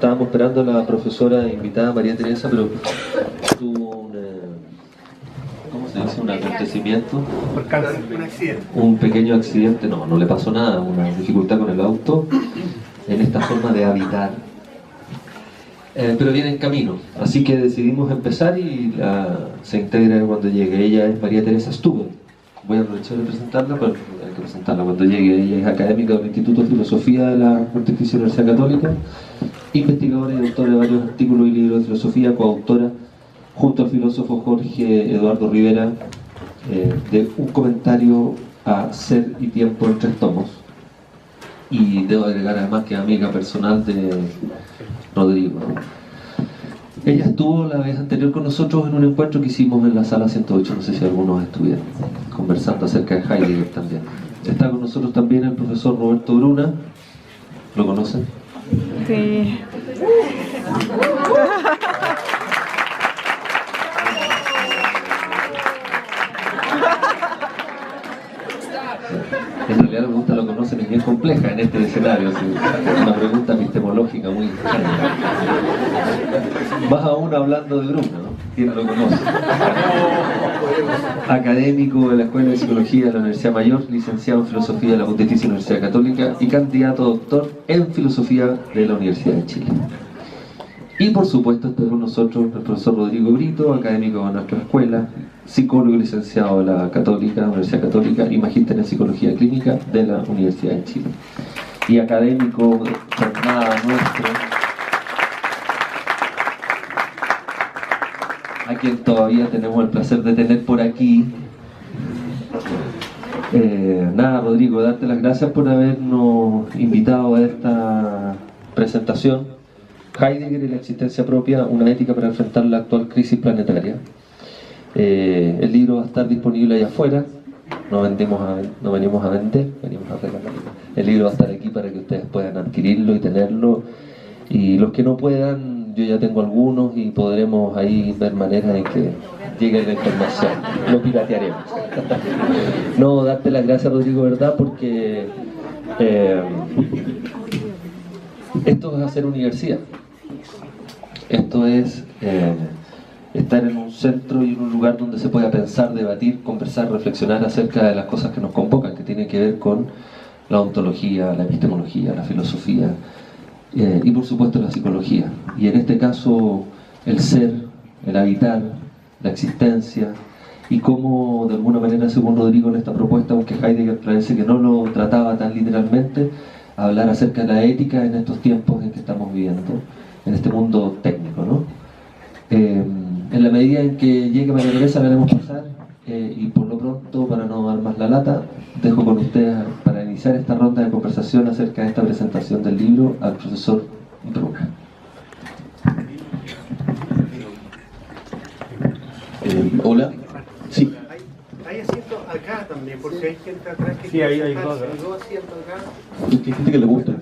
estábamos esperando a la profesora invitada María Teresa, pero tuvo un, ¿cómo se dice? Un acontecimiento. Un accidente. Un pequeño accidente, no le pasó nada, una dificultad con el auto, en esta forma de habitar. Pero viene en camino, así que decidimos empezar y se integra cuando llegue. Ella es María Teresa Stubbe. Voy a aprovechar de presentarla, pero hay que presentarla cuando llegue. Ella es académica del Instituto de Filosofía de la Pontificia Universidad Católica, investigadora y autora de varios artículos y libros de filosofía, coautora junto al filósofo Jorge Eduardo Rivera de un comentario a Ser y Tiempo en 3 tomos. Y debo agregar además que es amiga personal de Rodrigo. Ella estuvo la vez anterior con nosotros en un encuentro que hicimos en la sala 108, no sé si algunos estuvieron, conversando acerca de Heidegger también. Está con nosotros también el profesor Roberto Bruna. ¿Lo conocen? Sí. En realidad la pregunta lo conocen, es bien compleja en este escenario, ¿sí? Es una pregunta epistemológica muy extraña. Más aún hablando de Bruna, ¿no? ¿Quién lo conoce? Académico de la Escuela de Psicología de la Universidad Mayor, licenciado en Filosofía de la Pontificia Universidad Católica y candidato a doctor en Filosofía de la Universidad de Chile. Y por supuesto está con nosotros el profesor Rodrigo Brito, académico de nuestra escuela, psicólogo y licenciado de la Católica, Universidad Católica y magíster en Psicología Clínica de la Universidad de Chile. Y académico de jornada nuestra, a quien todavía tenemos el placer de tener por aquí. Nada, Rodrigo, darte las gracias por habernos invitado a esta presentación. Heidegger y la existencia propia, una ética para enfrentar la actual crisis planetaria. El libro va a estar disponible allá afuera, no venimos a vender, venimos a regalar. El libro va a estar aquí para que ustedes puedan adquirirlo y tenerlo, y los que no puedan, yo ya tengo algunos y podremos ahí ver maneras en que llegue la información, lo piratearemos. No, darte las gracias, Rodrigo, ¿verdad? Porque esto es hacer universidad. Esto es estar en un centro y en un lugar donde se pueda pensar, debatir, conversar, reflexionar acerca de las cosas que nos convocan, que tienen que ver con la ontología, la epistemología, la filosofía y por supuesto la psicología. Y en este caso el ser, el habitar, la existencia, y cómo de alguna manera, según Rodrigo en esta propuesta, aunque Heidegger parece que no lo trataba tan literalmente, hablar acerca de la ética en estos tiempos en que estamos viviendo, en este mundo técnico, ¿no? En la medida en que llegue María Teresa la haremos pasar, y por lo pronto, para no dar más la lata, dejo con ustedes para iniciar esta ronda de conversación acerca de esta presentación del libro al profesor Bruna. Hola. Sí. Hay asientos acá también, porque hay gente atrás que... Sí, hay dos. Hay dos asientos acá. Hay gente que le gusta.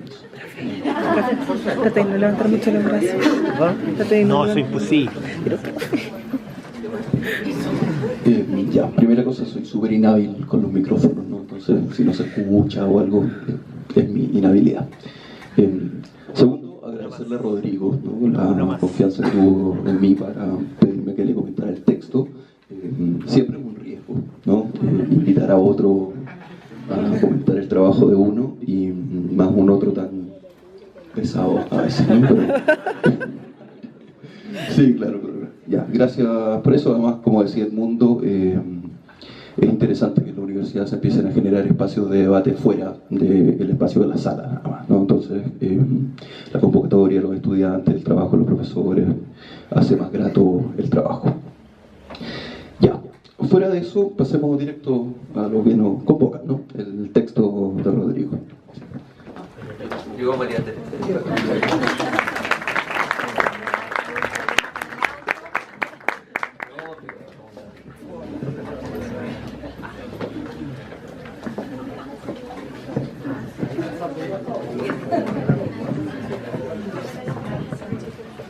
Trata de no levantar mucho los brazos. Trata de No, no eso es imposible. Ya, primera cosa, soy súper inhábil con los micrófonos, ¿no? Entonces, si no se escucha o algo, es mi inhabilidad. Segundo, agradecerle a Rodrigo, ¿no? La confianza que tuvo en mí para pedirme que le comentara el texto. Siempre es un riesgo, ¿no? Invitar a otro a comentar el trabajo de uno, y más un otro tan pesado a veces, ¿no? Pero... sí, claro, ya, gracias por eso. Además, como decía Edmundo, es interesante que en la universidad se empiecen a generar espacios de debate fuera del espacio de la sala, nada más, ¿no? Entonces, la convocatoria, los estudiantes, el trabajo de los profesores, hace más grato el trabajo. Ya, fuera de eso, pasemos directo a lo que nos convoca, ¿no? El texto de Rodrigo. Llegó María Teresa.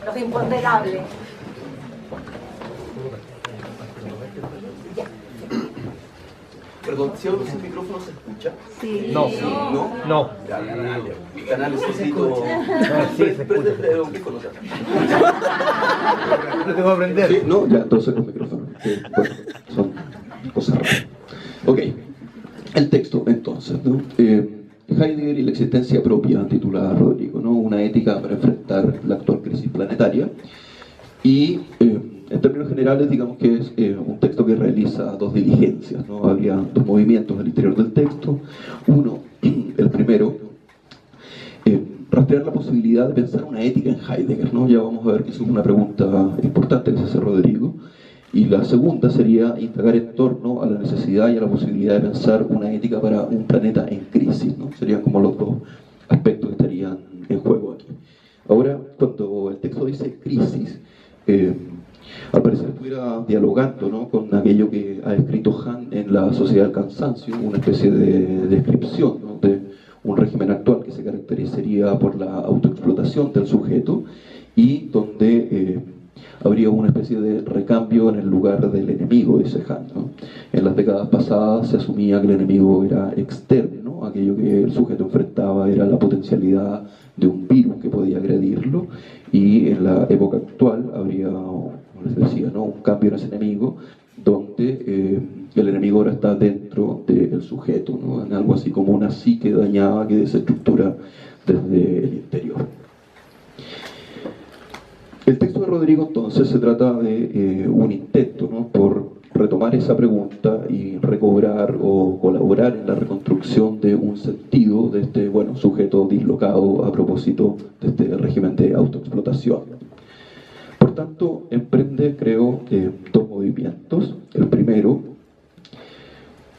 Los imponderables. Perdón, si hablo sin micrófono se escucha. Sí. No. ¿No? No. Ya, mi canal es escrito. Sí, se escucha. Prende el audífono. Lo tengo que aprender. Sí, no, ya, entonces con micrófono. Bueno, son cosas raras. Ok, el texto entonces, ¿no? Heidegger y la existencia propia, titula Rodrigo, ¿no? Una ética para enfrentar la actual crisis planetaria. Y en términos generales, digamos que es un texto que realiza dos diligencias, ¿no? Habría dos movimientos al interior del texto. Uno, el primero, rastrear la posibilidad de pensar una ética en Heidegger, ¿no? Ya vamos a ver que eso es una pregunta importante que se hace Rodrigo. Y la segunda sería indagar en torno a la necesidad y a la posibilidad de pensar una ética para un planeta en crisis, ¿no? Serían como los dos aspectos que estarían en juego aquí. Ahora, cuando el texto dice crisis, al parecer estuviera dialogando, ¿no?, con aquello que ha escrito Hahn en La Sociedad del Cansancio, una especie de descripción, ¿no?, de un régimen actual que se caracterizaría por la autoexplotación del sujeto y donde habría una especie de recambio en el lugar del enemigo, dice Hahn, ¿no? En las décadas pasadas se asumía que el enemigo era externo, ¿no? Aquello que el sujeto enfrentaba era la potencialidad de un virus que podía agredirlo, y en la época actual habría, como les decía, ¿no?, un cambio en ese enemigo, donde el enemigo ahora está dentro del sujeto, ¿no?, en algo así como una psique dañada que desestructura desde el interior. El texto de Rodrigo entonces se trata de un intento, ¿no?, por retomar esa pregunta y recobrar o colaborar en la reconstrucción de un sentido de este, bueno, sujeto dislocado a propósito de este régimen de autoexplotación. Por tanto, emprende, creo, dos movimientos. El primero,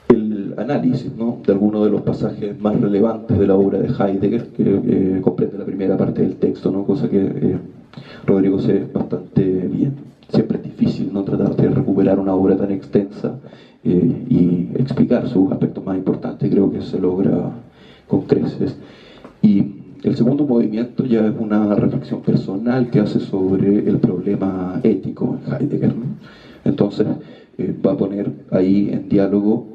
el análisis, ¿no?, de algunos de los pasajes más relevantes de la obra de Heidegger, que comprende la primera parte del texto, ¿no?, cosa que Rodrigo sé bastante bien. Siempre es difícil, ¿no?, tratar de recuperar una obra tan extensa y explicar sus aspectos más importantes. Creo que se logra con creces. Y el segundo movimiento ya es una reflexión personal que hace sobre el problema ético en Heidegger, ¿no? Entonces va a poner ahí en diálogo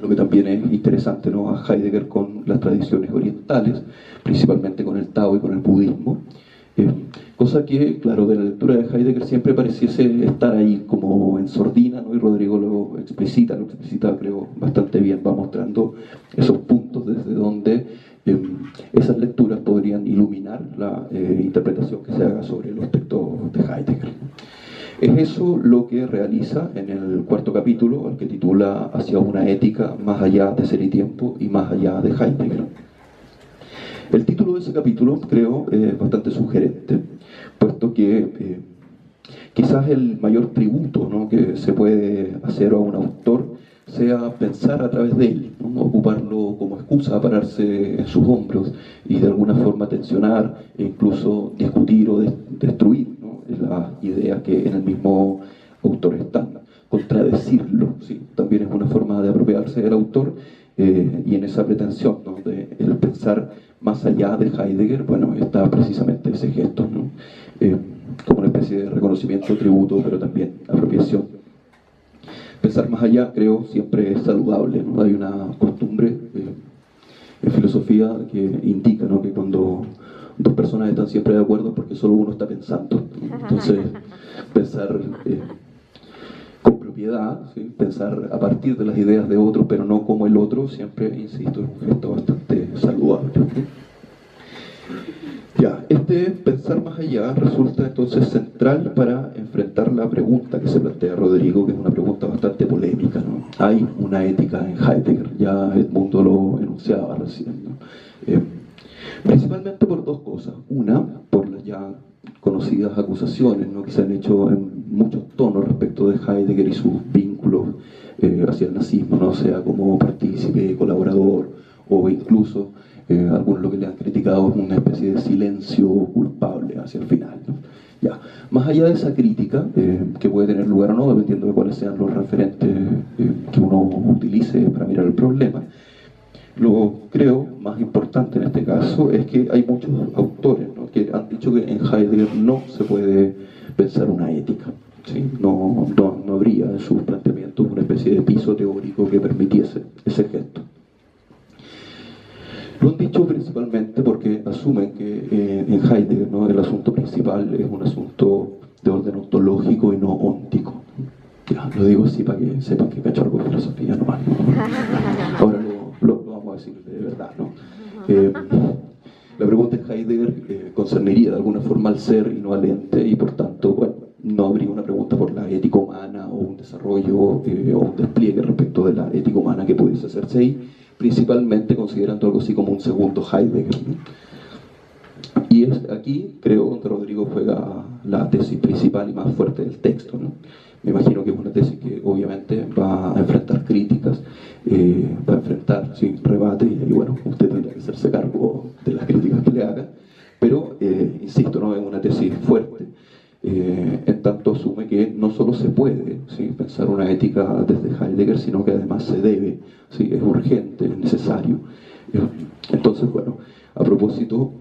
lo que también es interesante, ¿no?, a Heidegger con las tradiciones orientales, principalmente con el Tao y con el budismo. Cosa que, claro, de la lectura de Heidegger siempre pareciese estar ahí como en sordina, ¿no? Y Rodrigo lo explicita creo bastante bien, va mostrando esos puntos desde donde esas lecturas podrían iluminar la interpretación que se haga sobre los textos de Heidegger. Es eso lo que realiza en el cuarto capítulo, al que titula Hacia una ética más allá de ser y tiempo y más allá de Heidegger. El título de ese capítulo, creo, es bastante sugerente, puesto que quizás el mayor tributo, ¿no?, que se puede hacer a un autor sea pensar a través de él, ¿no?, ocuparlo como excusa, pararse en sus hombros y de alguna forma tensionar e incluso discutir o destruir, ¿no?, las ideas que en el mismo autor están, contradecirlo, ¿sí? También es una forma de apropiarse del autor. Y en esa pretensión, ¿no?, de el pensar más allá de Heidegger, bueno, está precisamente ese gesto, ¿no?, como una especie de reconocimiento, tributo, pero también apropiación. Pensar más allá, creo, siempre es saludable, ¿no? Hay una costumbre en filosofía que indica, ¿no?, que cuando dos personas están siempre de acuerdo es porque solo uno está pensando, ¿no? Entonces, pensar con propiedad, ¿sí?, pensar a partir de las ideas de otro, pero no como el otro, siempre, insisto, es un gesto bastante saludable, ¿no? Ya, este pensar más allá resulta entonces central para enfrentar la pregunta que se plantea Rodrigo, que es una pregunta bastante polémica, ¿no? Hay una ética en Heidegger, ya Edmundo lo enunciaba recién, ¿no? Principalmente por dos cosas. Una, por las ya conocidas acusaciones, ¿no?, que se han hecho en muchos tonos respecto de Heidegger y sus vínculos hacia el nazismo, ¿no?, sea como partícipe, colaborador, o incluso algunos lo que le han criticado es una especie de silencio culpable hacia el final, ¿no? Ya. Más allá de esa crítica, que puede tener lugar o no, dependiendo de cuáles sean los referentes que uno utilice para mirar el problema, lo creo más importante en este caso es que hay muchos autores, ¿no?, que han dicho que en Heidegger no se puede pensar una ética. ¿sí? No habría en sus planteamientos una especie de piso teórico que permitiese ese gesto. Lo han dicho principalmente porque asumen que en Heidegger, ¿no?, el asunto principal es un asunto de orden ontológico y no óntico. Ya, lo digo así para que sepan que cacho algo de filosofía nomás, ¿no? Ahora lo vamos a decir de verdad, ¿no? La pregunta en Heidegger concerniría de alguna forma al ser y no al ente, y por tanto, bueno, no habría una pregunta por la ética humana o un desarrollo o un despliegue respecto de la ética humana que pudiese hacerse ahí, principalmente considerando algo así como un segundo Heidegger, ¿no? Y es aquí, creo, donde Rodrigo juega la tesis principal y más fuerte del texto, ¿no? Me imagino que es una tesis que obviamente va a enfrentar críticas, va a enfrentar, sí, rebate, y bueno, usted tendrá que hacerse cargo de las críticas que le hagan, pero, insisto, ¿no?, es una tesis fuerte, en tanto asume que no solo se puede, ¿sí?, pensar una ética desde Heidegger, sino que además se debe, ¿sí?, es urgente, es necesario. Entonces, bueno, a propósito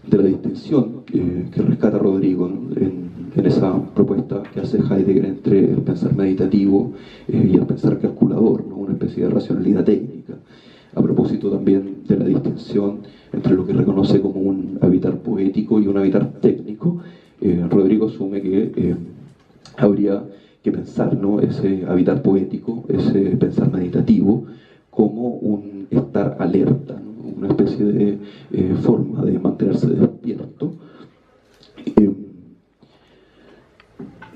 de la distinción que rescata Rodrigo, ¿no?, en esa propuesta que hace Heidegger entre el pensar meditativo y el pensar calculador, ¿no?, una especie de racionalidad técnica. A propósito también de la distinción entre lo que reconoce como un habitar poético y un habitar técnico, Rodrigo asume que habría que pensar, ¿no?, ese habitar poético, ese pensar meditativo, como un estar alerta, ¿no?, una especie de forma de mantenerse despierto,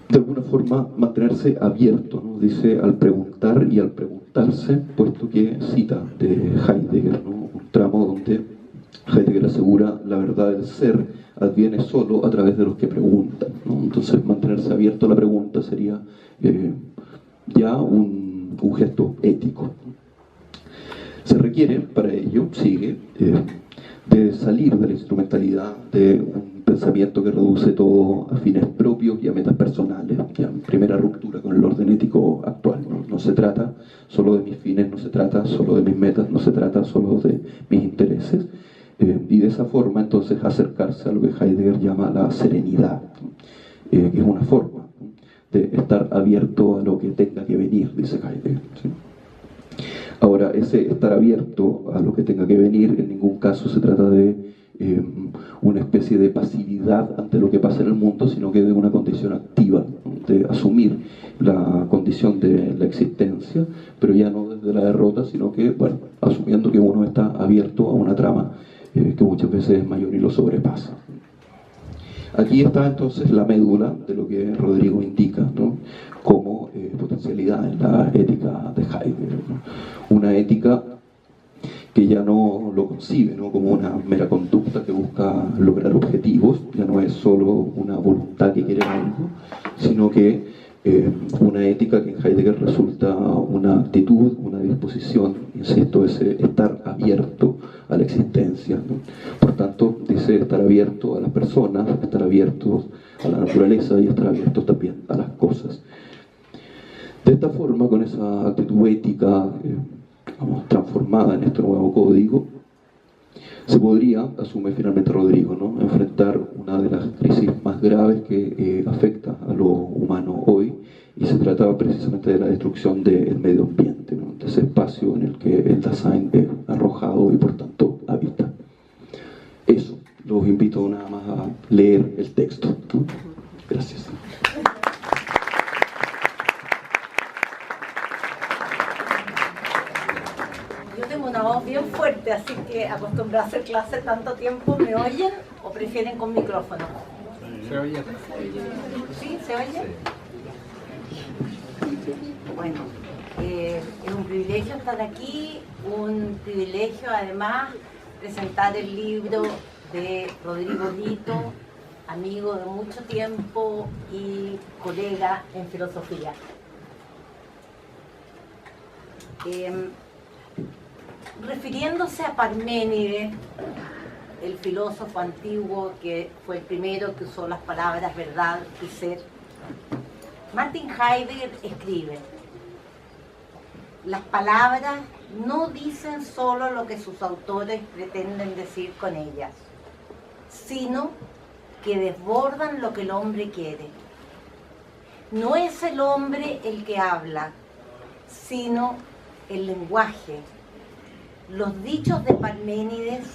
de alguna forma mantenerse abierto, ¿no?, dice, al preguntar y al preguntarse, puesto que cita de Heidegger, ¿no?, un tramo donde Heidegger asegura la verdad del ser adviene solo a través de los que preguntan, ¿no? Entonces mantenerse abierto a la pregunta sería ya un gesto ético. Se requiere para ello, sigue, de salir de la instrumentalidad de un pensamiento que reduce todo a fines propios y a metas personales, ya primera ruptura con el orden ético actual, ¿no? No se trata solo de mis fines, no se trata solo de mis metas, no se trata solo de mis intereses, y de esa forma entonces acercarse a lo que Heidegger llama la serenidad, que es una forma, ¿no?, de estar abierto a lo que tenga que venir, dice Heidegger, ¿sí? Ahora, ese estar abierto a lo que tenga que venir en ningún caso se trata de una especie de pasividad ante lo que pasa en el mundo, sino que de una condición activa, ¿no?, de asumir la condición de la existencia, pero ya no desde la derrota, sino que, bueno, asumiendo que uno está abierto a una trama que muchas veces es mayor y lo sobrepasa. Aquí está entonces la médula de lo que Rodrigo indica, ¿no?, como potencialidad en la ética de Heidegger, ¿no?, una ética que ya no lo concibe, ¿no?, como una mera conducta que busca lograr objetivos, ya no es solo una voluntad que quiere algo, sino que una ética que en Heidegger resulta una actitud, una disposición, insisto, ese estar abierto a la existencia, ¿no? Por tanto, dice estar abierto a las personas, estar abiertos a la naturaleza y estar abiertos también a las cosas. De esta forma, con esa actitud ética, digamos, transformada en este nuevo código, se podría, asume finalmente Rodrigo, ¿no?, enfrentar una de las crisis más graves que afecta a lo humano hoy, y se trata precisamente de la destrucción del medio ambiente, ¿no?, de ese espacio en el que el Dasein es arrojado y por tanto habita. Eso, los invito nada más a leer el texto, ¿no? Gracias. Una voz bien fuerte, así que acostumbrado a hacer clase tanto tiempo, ¿me oyen o prefieren con micrófono? ¿Se oye? ¿Sí? ¿Se oye? Bueno, es un privilegio estar aquí, un privilegio además presentar el libro de Rodrigo Brito, amigo de mucho tiempo y colega en filosofía. Refiriéndose a Parménides, el filósofo antiguo que fue el primero que usó las palabras verdad y ser, Martin Heidegger escribe: las palabras no dicen solo lo que sus autores pretenden decir con ellas, sino que desbordan lo que el hombre quiere. no es el hombre el que habla, sino el lenguaje. Los dichos de Parménides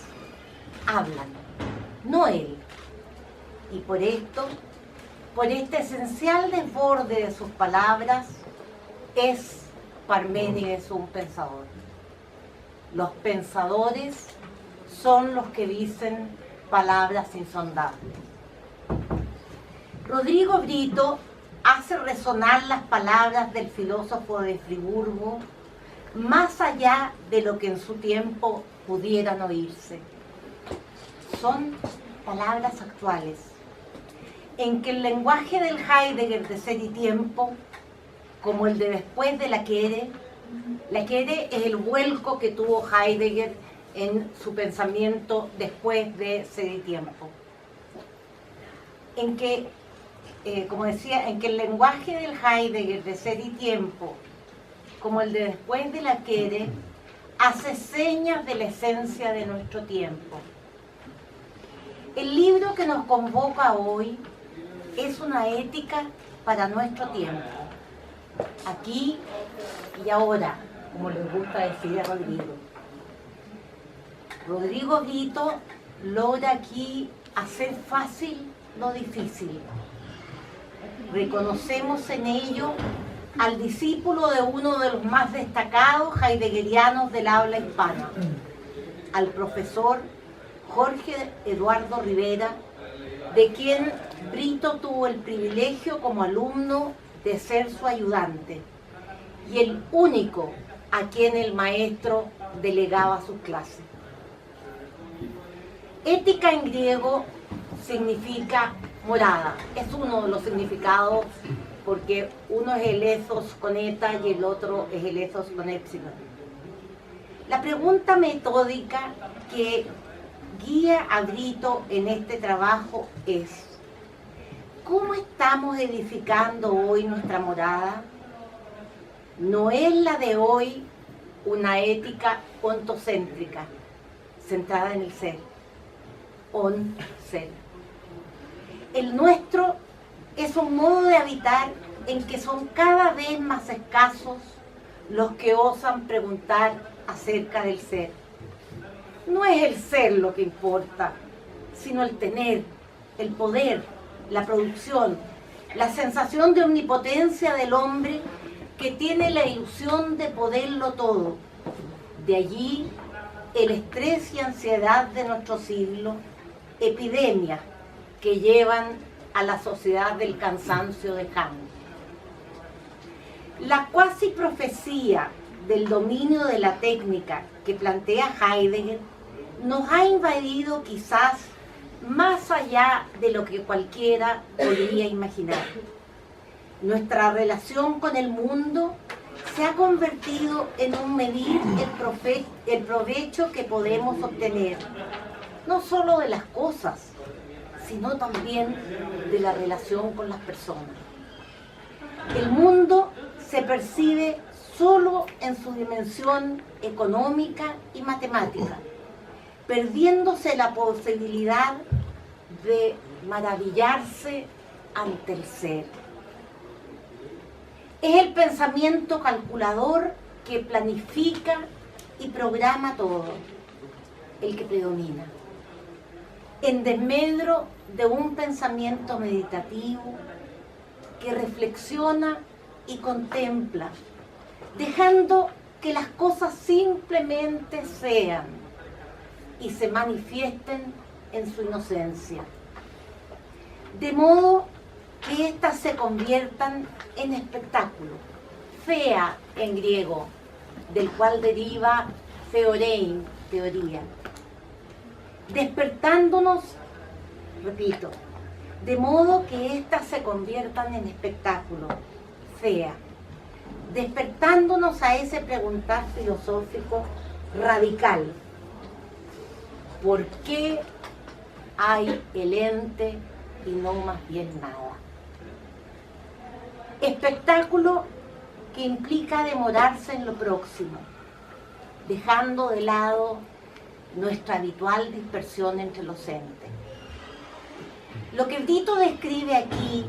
hablan, no él. Y por esto, por este esencial desborde de sus palabras, es Parménides un pensador. Los pensadores son los que dicen palabras insondables. Rodrigo Brito hace resonar las palabras del filósofo de Friburgo más allá de lo que en su tiempo pudieran oírse. Son palabras actuales, en que el lenguaje del Heidegger de Ser y Tiempo, como el de Después de la Quere es el vuelco que tuvo Heidegger en su pensamiento después de Ser y Tiempo, en que, como decía, en que el lenguaje del Heidegger de Ser y Tiempo, como el de Después de la Quere, hace señas de la esencia de nuestro tiempo. El libro que nos convoca hoy es una ética para nuestro tiempo, aquí y ahora, como les gusta decir a Rodrigo. Rodrigo Brito logra aquí hacer fácil lo difícil. Reconocemos en ello al discípulo de uno de los más destacados heideggerianos del habla hispana, al profesor Jorge Eduardo Rivera, de quien Brito tuvo el privilegio como alumno de ser su ayudante y el único a quien el maestro delegaba sus clases. Ética en griego significa morada, es uno de los significados, porque uno es el ethos con eta y el otro es el ethos con épsilon. La pregunta metódica que guía a Brito en este trabajo es: ¿cómo estamos edificando hoy nuestra morada? No es la de hoy una ética ontocéntrica, centrada en el ser, on-ser. El nuestro es un modo de habitar en que son cada vez más escasos los que osan preguntar acerca del ser. No es el ser lo que importa, sino el tener, el poder, la producción, la sensación de omnipotencia del hombre que tiene la ilusión de poderlo todo. De allí el estrés y ansiedad de nuestro siglo, epidemias que llevan a la sociedad del cansancio de Kant. La cuasi profecía del dominio de la técnica que plantea Heidegger nos ha invadido quizás más allá de lo que cualquiera podría imaginar. Nuestra relación con el mundo se ha convertido en un medir el provecho que podemos obtener, no solo de las cosas, sino también de la relación con las personas. El mundo se percibe solo en su dimensión económica y matemática, perdiéndose la posibilidad de maravillarse ante el ser. Es el pensamiento calculador que planifica y programa todo, el que predomina, en desmedro de un pensamiento meditativo que reflexiona y contempla, dejando que las cosas simplemente sean y se manifiesten en su inocencia, de modo que éstas se conviertan en espectáculo, fea en griego, del cual deriva theorein, teoría, despertándonos, repito, de modo que éstas se conviertan en espectáculo, fea, despertándonos a ese preguntar filosófico radical: ¿por qué hay el ente y no más bien nada? Espectáculo que implica demorarse en lo próximo, dejando de lado nuestra habitual dispersión entre los entes. Lo que Brito describe aquí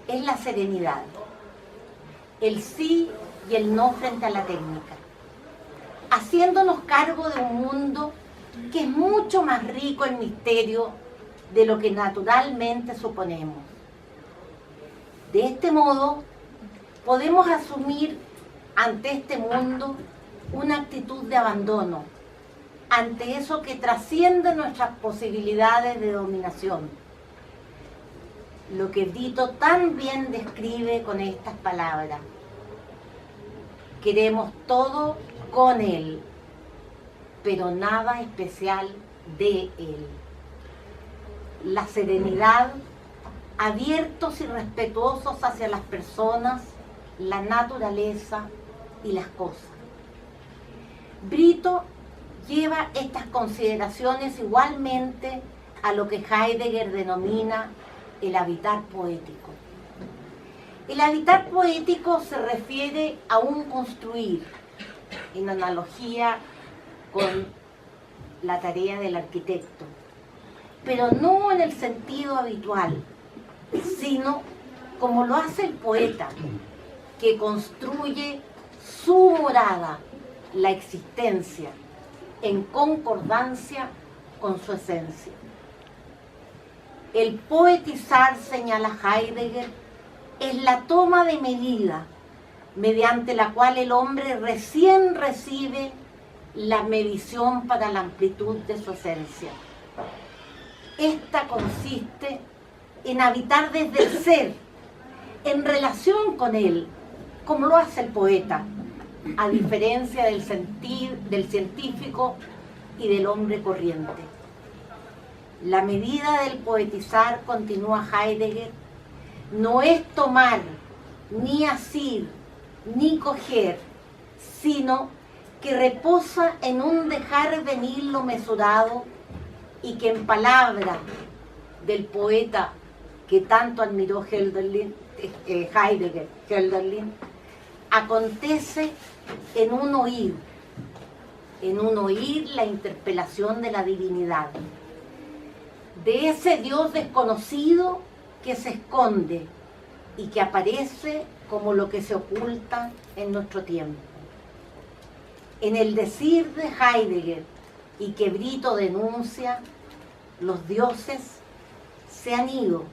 es la serenidad, el sí y el no frente a la técnica, haciéndonos cargo de un mundo que es mucho más rico en misterio de lo que naturalmente suponemos. De este modo, podemos asumir ante este mundo una actitud de abandono, ante eso que trasciende nuestras posibilidades de dominación. Lo que Brito tan bien describe con estas palabras: queremos todo con Él, pero nada especial de Él. La serenidad, abiertos y respetuosos hacia las personas, la naturaleza y las cosas. Brito lleva estas consideraciones igualmente a lo que Heidegger denomina el habitar poético. El habitar poético se refiere a un construir, en analogía con la tarea del arquitecto, pero no en el sentido habitual, sino como lo hace el poeta, que construye su morada, la existencia, en concordancia con su esencia. El poetizar, señala Heidegger, es la toma de medida mediante la cual el hombre recién recibe la medición para la amplitud de su esencia. Esta consiste en habitar desde el ser, en relación con él, como lo hace el poeta, a diferencia del científico y del hombre corriente. La medida del poetizar, continúa Heidegger, no es tomar, ni asir, ni coger, sino que reposa en un dejar venir lo mesurado y que, en palabra del poeta que tanto admiró Hölderlin, acontece en un oír la interpelación de la divinidad, de ese Dios desconocido que se esconde y que aparece como lo que se oculta en nuestro tiempo. En el decir de Heidegger, y que Brito denuncia, los dioses se han ido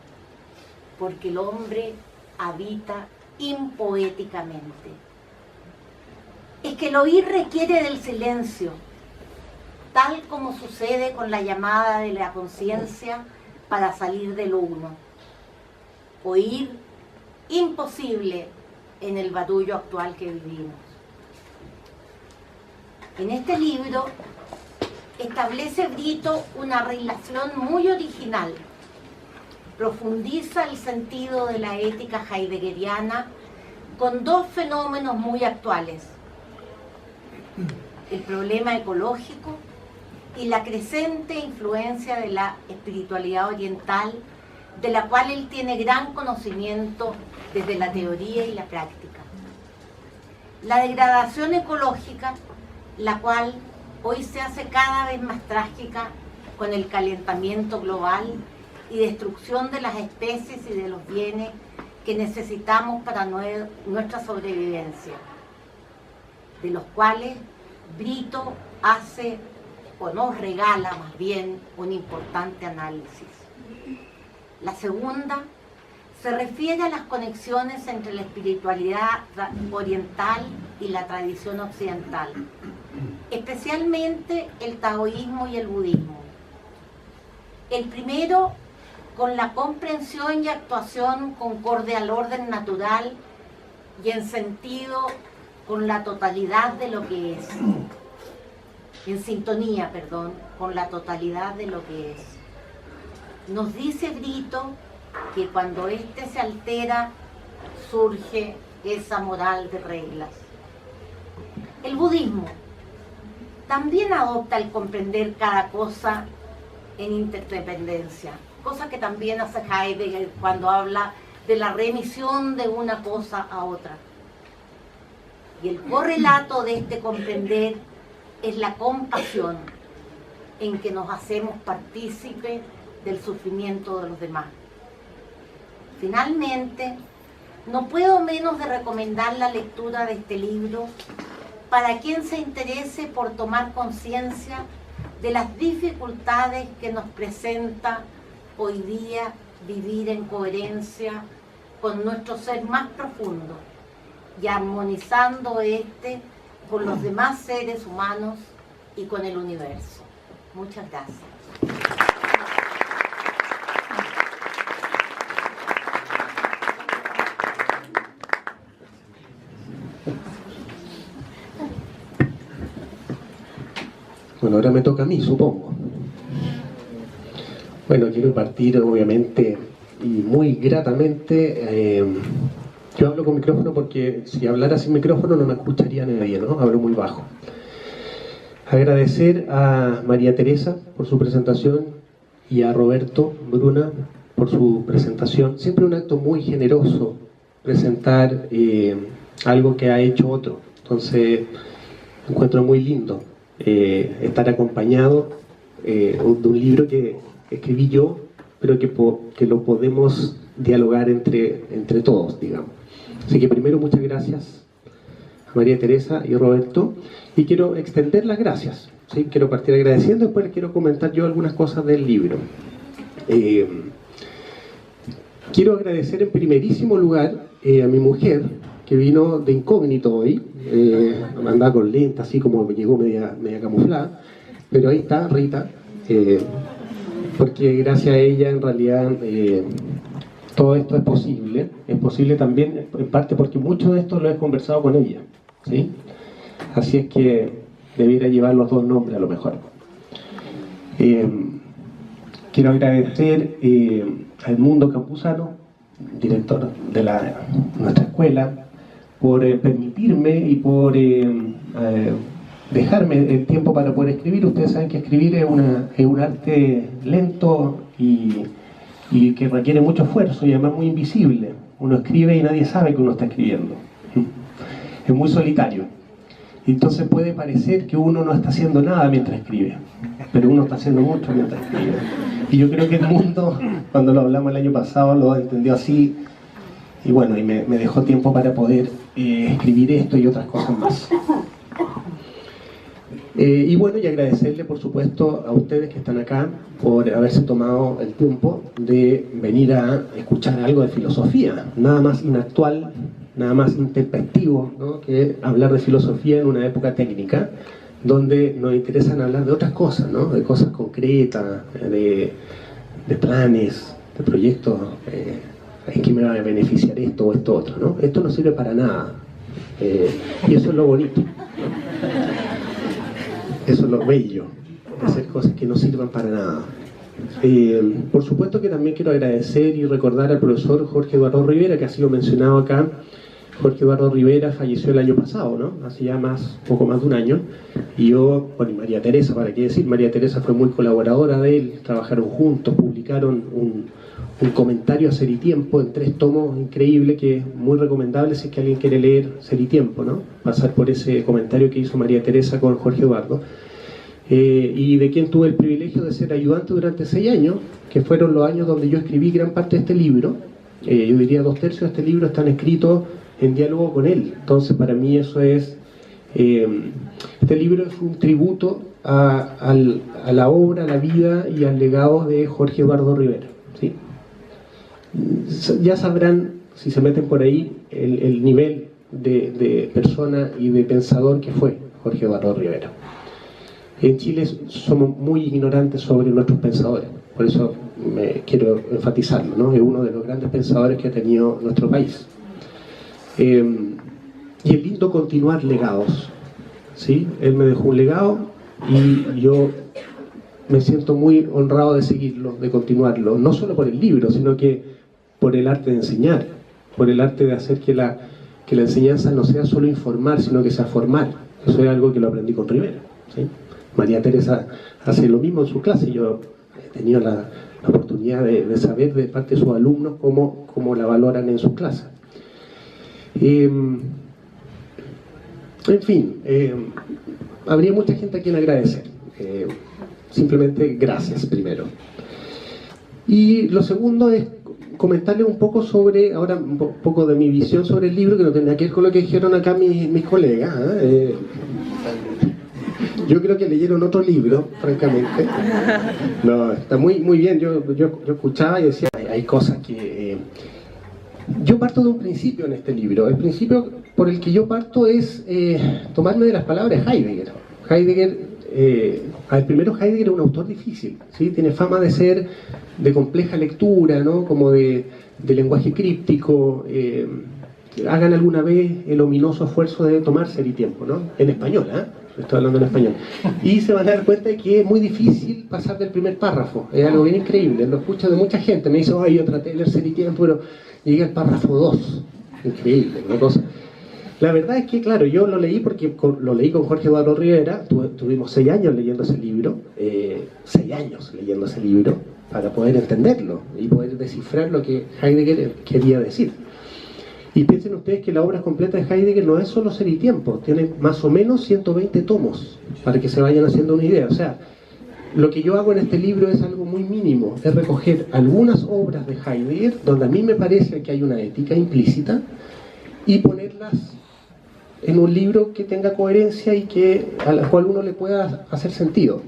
porque el hombre habita impoéticamente. Es que el oír requiere del silencio, tal como sucede con la llamada de la conciencia para salir de lo uno. Oír imposible en el barullo actual que vivimos. En este libro establece Brito una relación muy original. Profundiza el sentido de la ética heideggeriana con dos fenómenos muy actuales: el problema ecológico y la creciente influencia de la espiritualidad oriental, de la cual él tiene gran conocimiento desde la teoría y la práctica. La degradación ecológica, la cual hoy se hace cada vez más trágica con el calentamiento global y destrucción de las especies y de los bienes que necesitamos para nuestra sobrevivencia, de los cuales Brito hace, o nos regala más bien, un importante análisis. La segunda se refiere a las conexiones entre la espiritualidad oriental y la tradición occidental, especialmente el taoísmo y el budismo. El primero, con la comprensión y actuación concorde al orden natural y en sentido con la totalidad de lo que es. En sintonía, con la totalidad de lo que es. Nos dice Brito que cuando éste se altera, surge esa moral de reglas. El budismo también adopta el comprender cada cosa en interdependencia, cosa que también hace Heidegger cuando habla de la remisión de una cosa a otra. Y el correlato de este comprender es la compasión, en que nos hacemos partícipes del sufrimiento de los demás. Finalmente, no puedo menos de recomendar la lectura de este libro para quien se interese por tomar conciencia de las dificultades que nos presenta hoy día vivir en coherencia con nuestro ser más profundo y armonizando este con los demás seres humanos y con el universo. Muchas gracias. Bueno, ahora me toca a mí, supongo. Bueno, quiero partir, obviamente, y muy gratamente. Yo hablo con micrófono porque si hablara sin micrófono no me escucharía nadie, ¿no? Hablo muy bajo. Agradecer a María Teresa por su presentación y a Roberto Bruna por su presentación. Siempre un acto muy generoso presentar algo que ha hecho otro. Entonces, encuentro muy lindo estar acompañado de un libro que escribí yo, pero que lo podemos dialogar entre todos, digamos. Así que primero muchas gracias a María Teresa y Roberto, y quiero extender las gracias, ¿sí? Quiero partir agradeciendo, después les quiero comentar yo algunas cosas del libro. Quiero agradecer en primerísimo lugar a mi mujer, que vino de incógnito hoy, andaba con lentes, así como llegó media camuflada, pero ahí está Rita, porque gracias a ella en realidad todo esto es posible también en parte porque mucho de esto lo he conversado con ella, ¿sí? Así es que debiera llevar los dos nombres a lo mejor. Quiero agradecer a Edmundo Campuzano, director de nuestra escuela, por permitirme y por dejarme el tiempo para poder escribir. Ustedes saben que escribir es un arte lento y que requiere mucho esfuerzo y además muy invisible. Uno escribe y nadie sabe que uno está escribiendo. Es muy solitario. Entonces puede parecer que uno no está haciendo nada mientras escribe, pero uno está haciendo mucho mientras escribe. Y yo creo que el mundo, cuando lo hablamos el año pasado, lo entendió así. Y bueno, y me dejó tiempo para poder escribir esto y otras cosas más. Y bueno, y agradecerle por supuesto a ustedes que están acá por haberse tomado el tiempo de venir a escuchar algo de filosofía, nada más inactual, nada más introspectivo, ¿no?, que hablar de filosofía en una época técnica donde nos interesan hablar de otras cosas, ¿no?, de cosas concretas, de planes, de proyectos, en qué me va a beneficiar esto o esto otro, ¿no? Esto no sirve para nada, y eso es lo bonito, ¿no? Eso es lo bello, hacer cosas que no sirvan para nada. Por supuesto que también quiero agradecer y recordar al profesor Jorge Eduardo Rivera, que ha sido mencionado acá. Jorge Eduardo Rivera falleció el año pasado, ¿no? Hace ya poco más de un año. Y yo, bueno, y María Teresa, ¿para qué decir? María Teresa fue muy colaboradora de él, trabajaron juntos, publicaron un comentario a Ser y Tiempo en 3 tomos, increíble, que es muy recomendable si es que alguien quiere leer Ser y Tiempo, ¿no? Pasar por ese comentario que hizo María Teresa con Jorge Eduardo. Y de quien tuve el privilegio de ser ayudante durante 6 años, que fueron los años donde yo escribí gran parte de este libro. Yo diría 2/3 de este libro están escritos en diálogo con él. Entonces para mí eso es... este libro es un tributo a la obra, a la vida y al legado de Jorge Eduardo Rivera, ¿sí? Ya sabrán, si se meten por ahí, el nivel de persona y de pensador que fue Jorge Eduardo Rivera. En Chile somos muy ignorantes sobre nuestros pensadores, por eso quiero enfatizarlo, ¿no? Es uno de los grandes pensadores que ha tenido nuestro país. Y es lindo continuar legados, ¿sí? Él me dejó un legado y yo me siento muy honrado de seguirlo, de continuarlo, no solo por el libro, sino que por el arte de enseñar, por el arte de hacer que la enseñanza no sea solo informar, sino que sea formar. Eso es algo que lo aprendí con Rivera, ¿sí? María Teresa hace lo mismo en su clase. Yo he tenido la oportunidad de saber de parte de sus alumnos cómo la valoran en su clase. En fin, habría mucha gente a quien agradecer. Simplemente gracias primero. Y lo segundo es comentarles un poco sobre, ahora un poco de mi visión sobre el libro, que no tiene nada que ver con lo que dijeron acá mis colegas. Yo creo que leyeron otro libro, francamente. No, está muy bien. Yo escuchaba y decía, hay cosas que... Yo parto de un principio en este libro. El principio por el que yo parto es tomarme de las palabras de Heidegger. Primero Heidegger es un autor difícil, ¿sí? Tiene fama de ser de compleja lectura, ¿no? Como de lenguaje críptico. Hagan alguna vez el ominoso esfuerzo de tomar Ser y Tiempo, ¿no? En español, estoy hablando en español. Y se van a dar cuenta de que es muy difícil pasar del primer párrafo. Es algo bien increíble. Lo escucho de mucha gente. Me dice, ay, yo traté de leer Ser y Tiempo, pero llegué al párrafo 2. Increíble, una cosa. La verdad es que, claro, yo lo leí porque lo leí con Jorge Eduardo Rivera. Tuvimos 6 años leyendo ese libro. 6 años leyendo ese libro para poder entenderlo y poder descifrar lo que Heidegger quería decir. Y piensen ustedes que la obra completa de Heidegger no es solo Ser y Tiempo, tiene más o menos 120 tomos, para que se vayan haciendo una idea. O sea, lo que yo hago en este libro es algo muy mínimo, es recoger algunas obras de Heidegger, donde a mí me parece que hay una ética implícita, y ponerlas en un libro que tenga coherencia y a la cual uno le pueda hacer sentido.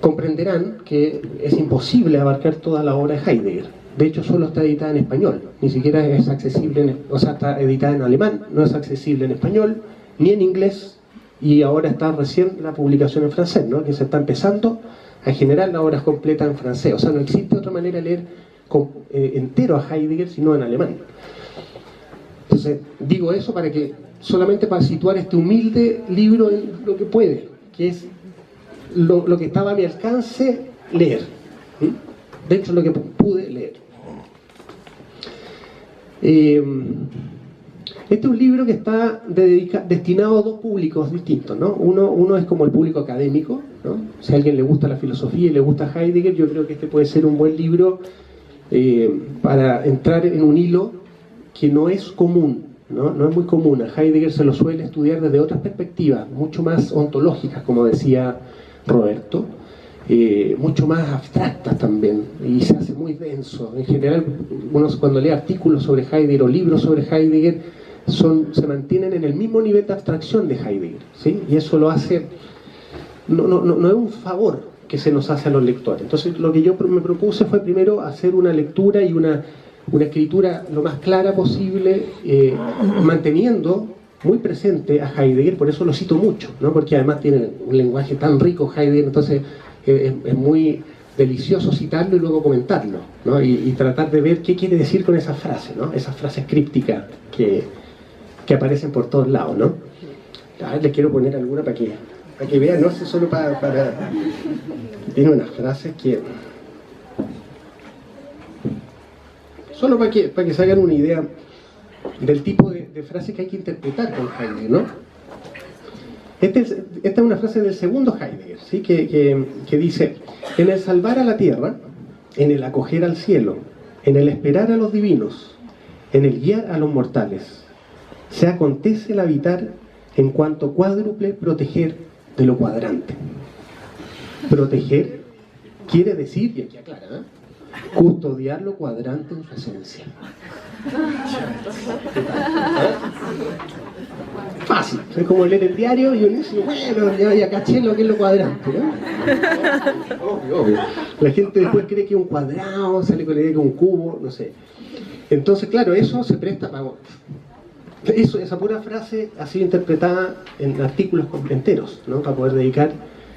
Comprenderán que es imposible abarcar toda la obra de Heidegger. De hecho, solo está editada en español, ni siquiera es accesible, está editada en alemán, no es accesible en español, ni en inglés, y ahora está recién la publicación en francés, ¿no? Que se está empezando a generar la obra completa en francés. O sea, no existe otra manera de leer entero a Heidegger sino en alemán. Entonces, digo eso solamente para situar este humilde libro en lo que puede, que es lo que estaba a mi alcance leer. De hecho, lo que pude leer. Este es un libro que está destinado a 2 públicos distintos, ¿no? Uno es como el público académico, ¿no? Si a alguien le gusta la filosofía y le gusta Heidegger, yo creo que este puede ser un buen libro para entrar en un hilo que no es común, ¿no? No es muy común. A Heidegger se lo suele estudiar desde otras perspectivas, mucho más ontológicas, como decía Roberto. Mucho más abstractas también, y se hace muy denso. En general, uno cuando lee artículos sobre Heidegger o libros sobre Heidegger, se mantienen en el mismo nivel de abstracción de Heidegger, ¿sí? Y eso lo hace, no es un favor que se nos hace a los lectores. Entonces, lo que yo me propuse fue primero hacer una lectura y una escritura lo más clara posible, manteniendo muy presente a Heidegger. Por eso lo cito mucho, ¿no? Porque además tiene un lenguaje tan rico Heidegger, entonces es muy delicioso citarlo y luego comentarlo, ¿no? Y tratar de ver qué quiere decir con esas frases, ¿no? Esas frases crípticas que aparecen por todos lados, ¿no? A ver, les quiero poner alguna para que vean, no sé, solo para... Tiene unas frases que... Solo para que se hagan una idea del tipo de frases que hay que interpretar con Heidegger, ¿no? Esta es una frase del segundo Heidegger, ¿sí? que dice: en el salvar a la tierra, en el acoger al cielo, en el esperar a los divinos, en el guiar a los mortales, se acontece el habitar en cuanto cuádruple proteger de lo cuadrante. Proteger quiere decir, y aquí aclara, custodiar lo cuadrante en su esencia. Fácil, es como leer el diario y uno dice, bueno, ya caché lo que es lo cuadrante, ¿no? Obvio. La gente después cree que es un cuadrado, sale con la idea que es un cubo, no sé. Entonces, claro, eso se presta para... Esa pura frase ha sido interpretada en artículos enteros, ¿no? Para poder dedicar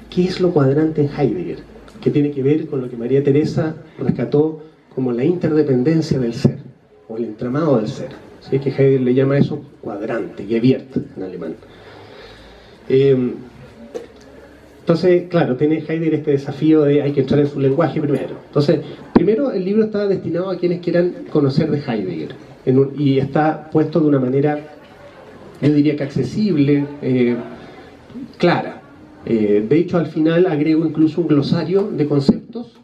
qué es lo cuadrante en Heidegger, que tiene que ver con lo que María Teresa rescató como la interdependencia del ser, o el entramado del ser. ¿Sí? Que Heidegger le llama eso cuadrante, Gewirt en alemán. Entonces, claro, tiene Heidegger este desafío de hay que entrar en su lenguaje primero. Entonces, primero el libro está destinado a quienes quieran conocer de Heidegger, y está puesto de una manera, yo diría que accesible, clara. De hecho, al final agrego incluso un glosario de conceptos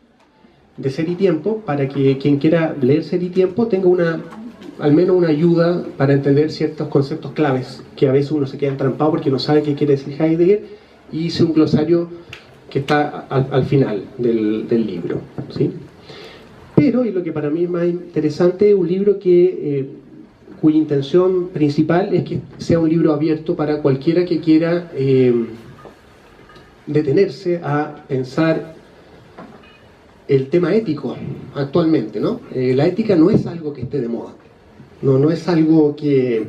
de Ser y Tiempo, para que quien quiera leer Ser y Tiempo tenga al menos una ayuda para entender ciertos conceptos claves, que a veces uno se queda entrampado porque no sabe qué quiere decir Heidegger, y hice un glosario que está al final del libro, ¿sí? Pero, y lo que para mí es más interesante, es un libro cuya intención principal es que sea un libro abierto para cualquiera que quiera detenerse a pensar el tema ético actualmente, ¿no? La ética no es algo que esté de moda, no es algo que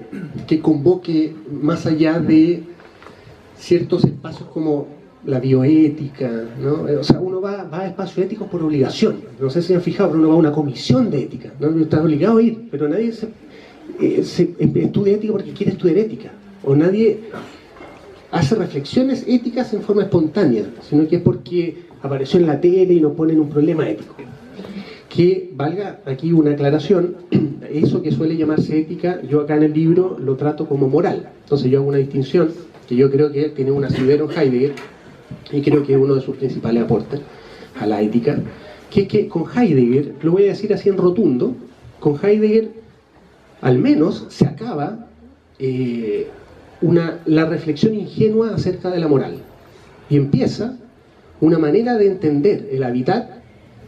convoque más allá de ciertos espacios como la bioética, ¿no? O sea, uno va a espacios éticos por obligación. No sé si se han fijado, pero uno va a una comisión de ética, ¿no? Está obligado a ir, pero nadie se estudia ética porque quiere estudiar ética, o nadie hace reflexiones éticas en forma espontánea, sino que es porque apareció en la tele y nos ponen un problema ético. Que valga aquí una aclaración, eso que suele llamarse ética, yo acá en el libro lo trato como moral. Entonces yo hago una distinción que yo creo que tiene un asidero en Heidegger, y creo que es uno de sus principales aportes a la ética, que es que con Heidegger, lo voy a decir así en rotundo, con Heidegger al menos se acaba la reflexión ingenua acerca de la moral, y empieza una manera de entender el habitat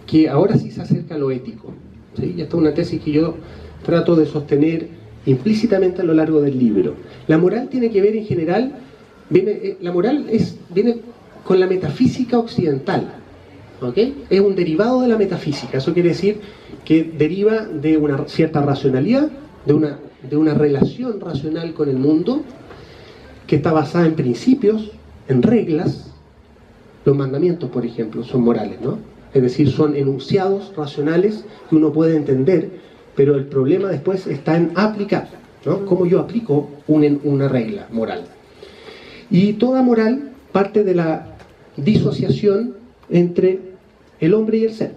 que ahora sí se acerca a lo ético, ¿sí? Y esta es una tesis que yo trato de sostener implícitamente a lo largo del libro. La moral tiene que ver en general, la moral viene con la metafísica occidental, ¿ok? Es un derivado de la metafísica. Eso quiere decir que deriva de una cierta racionalidad, de una relación racional con el mundo, que está basada en principios, en reglas. Los mandamientos, por ejemplo, son morales, ¿no? Es decir, son enunciados racionales que uno puede entender, pero el problema después está en aplicar, ¿no? Cómo yo aplico una regla moral. Y toda moral parte de la disociación entre el hombre y el ser.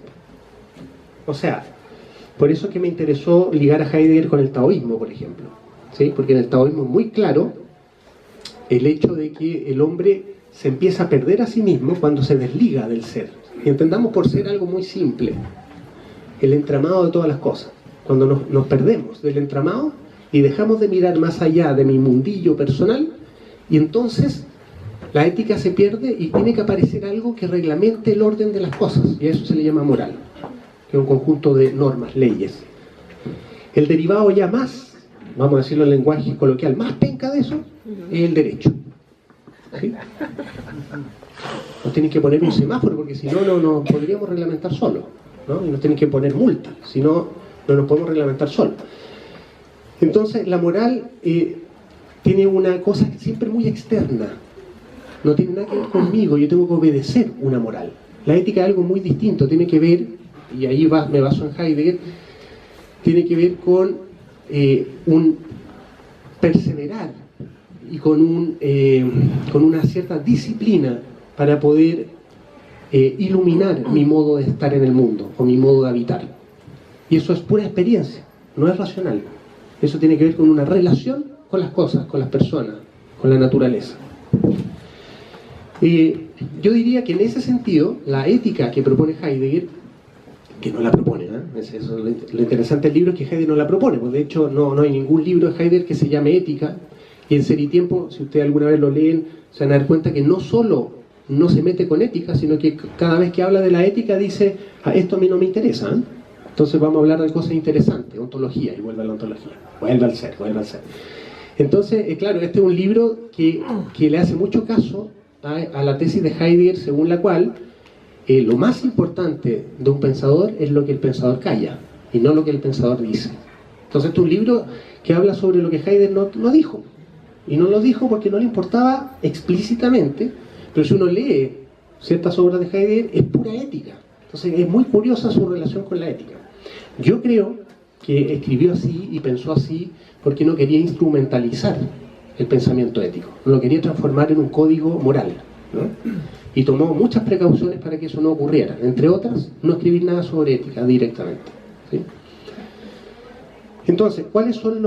O sea, por eso es que me interesó ligar a Heidegger con el taoísmo, por ejemplo, ¿sí? Porque en el taoísmo es muy claro el hecho de que el hombre se empieza a perder a sí mismo cuando se desliga del ser. Y entendamos por ser algo muy simple, el entramado de todas las cosas. Cuando nos perdemos del entramado y dejamos de mirar más allá de mi mundillo personal, y entonces la ética se pierde y tiene que aparecer algo que reglamente el orden de las cosas, y a eso se le llama moral, que es un conjunto de normas, leyes. El derivado ya más, vamos a decirlo en lenguaje coloquial, más penca de eso, es el derecho. ¿Sí? Nos tienen que poner un semáforo, porque si no, no nos podríamos reglamentar solos, ¿no? Y nos tienen que poner multas, si no, no nos podemos reglamentar solos. Entonces, la moral tiene una cosa siempre muy externa, no tiene nada que ver conmigo, yo tengo que obedecer una moral. La ética es algo muy distinto, tiene que ver, y ahí me baso en Heidegger, tiene que ver con un perseverar y con una cierta disciplina para poder iluminar mi modo de estar en el mundo, o mi modo de habitar. Y eso es pura experiencia, no es racional. Eso tiene que ver con una relación con las cosas, con las personas, con la naturaleza. Yo diría que en ese sentido, la ética que propone Heidegger, que no la propone, eso, lo interesante del libro es que Heidegger no la propone, pues de hecho no hay ningún libro de Heidegger que se llame Ética, y en Ser y Tiempo, si ustedes alguna vez lo leen, se van a dar cuenta que no solo no se mete con ética, sino que cada vez que habla de la ética dice, esto a mí no me interesa, ¿eh? Entonces vamos a hablar de cosas interesantes, ontología, y vuelve a la ontología, vuelve al ser. Entonces, claro, este es un libro que le hace mucho caso a la tesis de Heidegger, según la cual lo más importante de un pensador es lo que el pensador calla, y no lo que el pensador dice. Entonces este es un libro que habla sobre lo que Heidegger no dijo, y no lo dijo porque no le importaba explícitamente, pero si uno lee ciertas obras de Heidegger, es pura ética. Entonces es muy curiosa su relación con la ética. Yo creo que escribió así y pensó así porque no quería instrumentalizar el pensamiento ético, no lo quería transformar en un código moral, ¿no? Y tomó muchas precauciones para que eso no ocurriera, entre otras, no escribir nada sobre ética directamente, ¿sí? Entonces, ¿cuáles son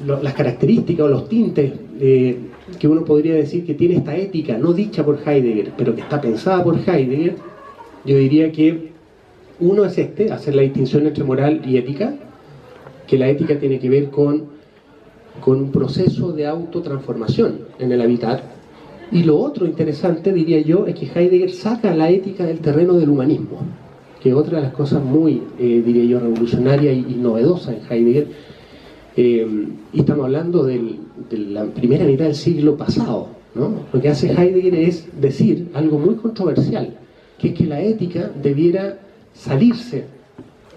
las características o los tintes que uno podría decir que tiene esta ética no dicha por Heidegger, pero que está pensada por Heidegger? Yo diría que uno es hacer la distinción entre moral y ética, que la ética tiene que ver con un proceso de autotransformación en el habitat. Y lo otro interesante, diría yo, es que Heidegger saca la ética del terreno del humanismo. que es otra de las cosas muy, diría yo, revolucionarias y novedosas en Heidegger. Y estamos hablando de la primera mitad del siglo pasado, ¿no? Lo que hace Heidegger es decir algo muy controversial, que es que la ética debiera salirse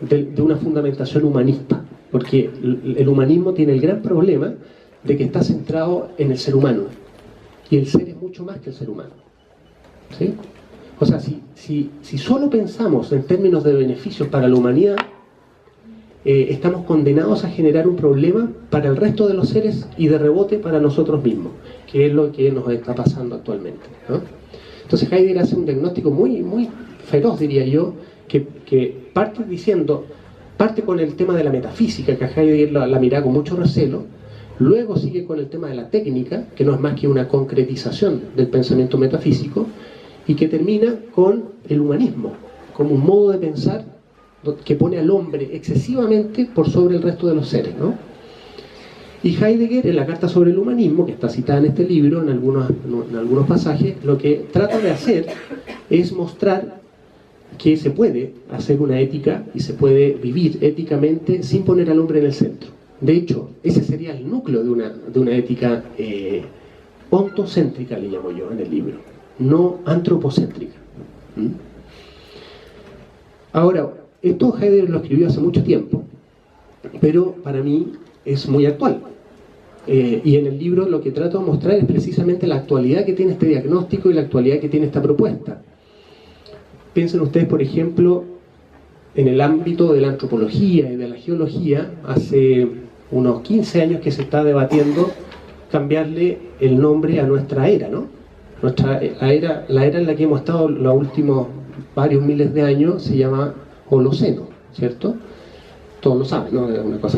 de una fundamentación humanista, porque el humanismo tiene el gran problema de que está centrado en el ser humano, y el ser es mucho más que el ser humano, ¿sí? O sea, si solo pensamos en términos de beneficios para la humanidad, estamos condenados a generar un problema para el resto de los seres y de rebote para nosotros mismos, que es lo que nos está pasando actualmente, ¿no? Entonces Heidegger hace un diagnóstico muy, muy feroz, diría yo, que parte con el tema de la metafísica, que Heidegger la mira con mucho recelo, luego sigue con el tema de la técnica, que no es más que una concretización del pensamiento metafísico, y que termina con el humanismo, como un modo de pensar que pone al hombre excesivamente por sobre el resto de los seres, ¿no? Y Heidegger, en la Carta sobre el Humanismo, que está citada en este libro, en algunos pasajes, lo que trata de hacer es mostrar que se puede hacer una ética y se puede vivir éticamente sin poner al hombre en el centro. De hecho, ese sería el núcleo de una ética ontocéntrica, le llamo yo en el libro, no antropocéntrica. Ahora, esto Heidegger lo escribió hace mucho tiempo, pero para mí es muy actual. Y en el libro lo que trato de mostrar es precisamente la actualidad que tiene este diagnóstico y la actualidad que tiene esta propuesta. Piensen ustedes, por ejemplo, en el ámbito de la antropología y de la geología, hace unos 15 años que se está debatiendo cambiarle el nombre a nuestra era, ¿no? La era en la que hemos estado los últimos varios miles de años se llama Holoceno, ¿cierto? Todos lo saben, ¿no? Es una cosa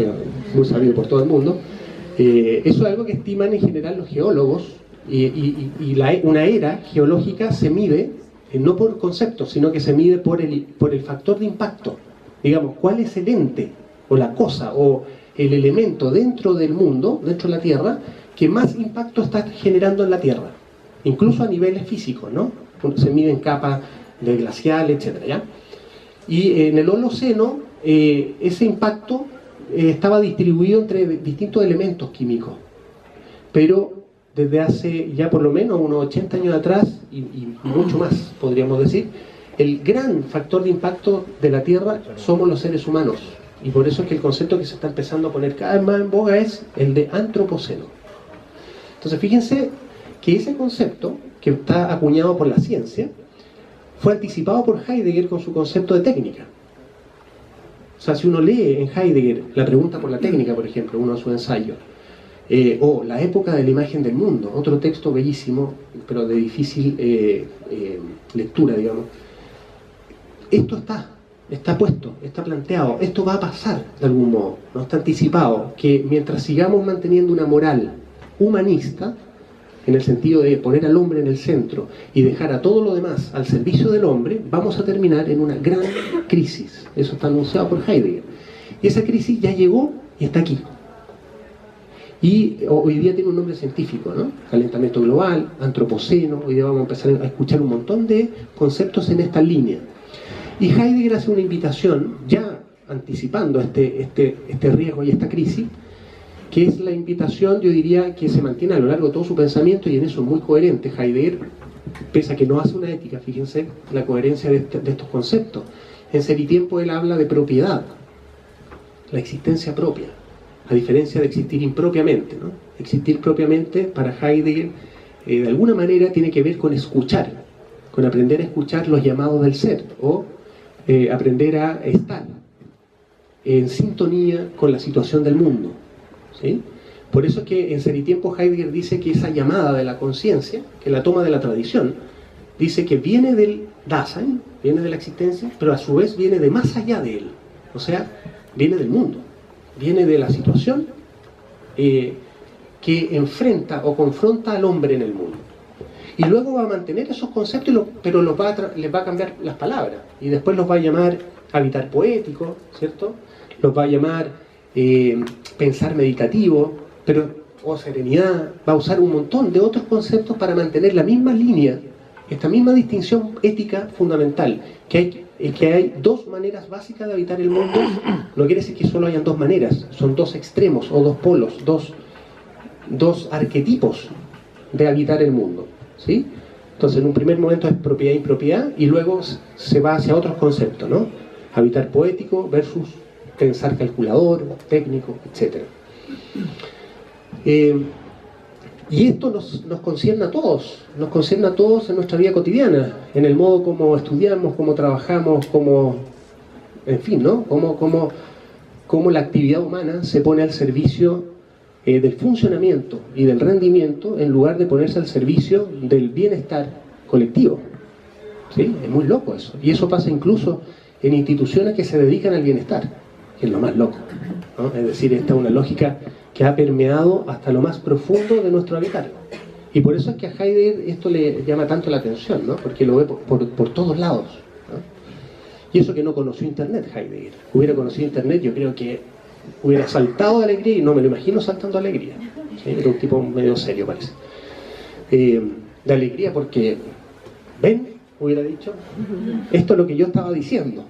muy sabida por todo el mundo. Eso es algo que estiman en general los geólogos, y una era geológica se mide no por conceptos, sino que se mide por el factor de impacto. Digamos, ¿cuál es el ente, o la cosa, o el elemento dentro del mundo, dentro de la Tierra, que más impacto está generando en la Tierra? Incluso a niveles físicos, ¿no? Se miden capas de glacial, etcétera, ¿ya? Y en el Holoceno, ese impacto estaba distribuido entre distintos elementos químicos. Pero desde hace ya por lo menos unos 80 años atrás, y mucho más podríamos decir, el gran factor de impacto de la Tierra somos los seres humanos. Y por eso es que el concepto que se está empezando a poner cada vez más en boga es el de antropoceno. Entonces fíjense que ese concepto, que está acuñado por la ciencia, fue anticipado por Heidegger con su concepto de técnica. O sea, si uno lee en Heidegger la pregunta por la técnica, por ejemplo, uno de sus ensayos, o la época de la imagen del mundo, otro texto bellísimo, pero de difícil lectura, digamos, esto está puesto, está planteado, esto va a pasar de algún modo, no está anticipado, que mientras sigamos manteniendo una moral humanista, en el sentido de poner al hombre en el centro y dejar a todo lo demás al servicio del hombre, vamos a terminar en una gran crisis. Eso está anunciado por Heidegger. Y esa crisis ya llegó y está aquí. Y hoy día tiene un nombre científico, ¿no? Calentamiento global, antropoceno. Hoy día vamos a empezar a escuchar un montón de conceptos en esta línea. Y Heidegger hace una invitación, ya anticipando este riesgo y esta crisis, que es la invitación, yo diría, que se mantiene a lo largo de todo su pensamiento, y en eso es muy coherente Heidegger, pese a que no hace una ética. Fíjense la coherencia de estos conceptos. En Ser y Tiempo él habla de propiedad, la existencia propia, a diferencia de existir impropiamente, ¿no? Existir propiamente para Heidegger, de alguna manera, tiene que ver con escuchar, con aprender a escuchar los llamados del ser, o aprender a estar en sintonía con la situación del mundo. ¿Sí? Por eso es que en Ser y Tiempo Heidegger dice que esa llamada de la conciencia, que la toma de la tradición, dice que viene del Dasein, viene de la existencia, pero a su vez viene de más allá de él. O sea, viene del mundo, viene de la situación que enfrenta o confronta al hombre en el mundo. Y luego va a mantener esos conceptos, pero les va a cambiar las palabras. Y después los va a llamar habitar poético, ¿cierto? Los va a llamar pensar meditativo, o serenidad. Va a usar un montón de otros conceptos para mantener la misma línea, esta misma distinción ética fundamental, que es que hay dos maneras básicas de habitar el mundo. No quiere decir que solo hayan dos maneras, son dos extremos o dos polos, dos arquetipos de habitar el mundo, ¿sí? Entonces, en un primer momento es propiedad e impropiedad, y luego se va hacia otros conceptos, ¿no? Habitar poético versus pensar calculador, técnico, etc. Y esto nos concierne a todos, en nuestra vida cotidiana, en el modo como estudiamos, como trabajamos, como, en fin, ¿no? Como la actividad humana se pone al servicio del funcionamiento y del rendimiento en lugar de ponerse al servicio del bienestar colectivo. ¿Sí? Es muy loco eso. Y eso pasa incluso en instituciones que se dedican al bienestar, que es lo más loco, ¿no? Es decir, esta es una lógica que ha permeado hasta lo más profundo de nuestro habitar. Y por eso es que a Heidegger esto le llama tanto la atención, ¿no? Porque lo ve por todos lados, ¿no? Y eso que no conoció Internet, Heidegger. Hubiera conocido Internet, yo creo que hubiera saltado de alegría, y no me lo imagino saltando de alegría, ¿sí? Era un tipo medio serio, parece. De alegría porque, ¿ven? Hubiera dicho, esto es lo que yo estaba diciendo.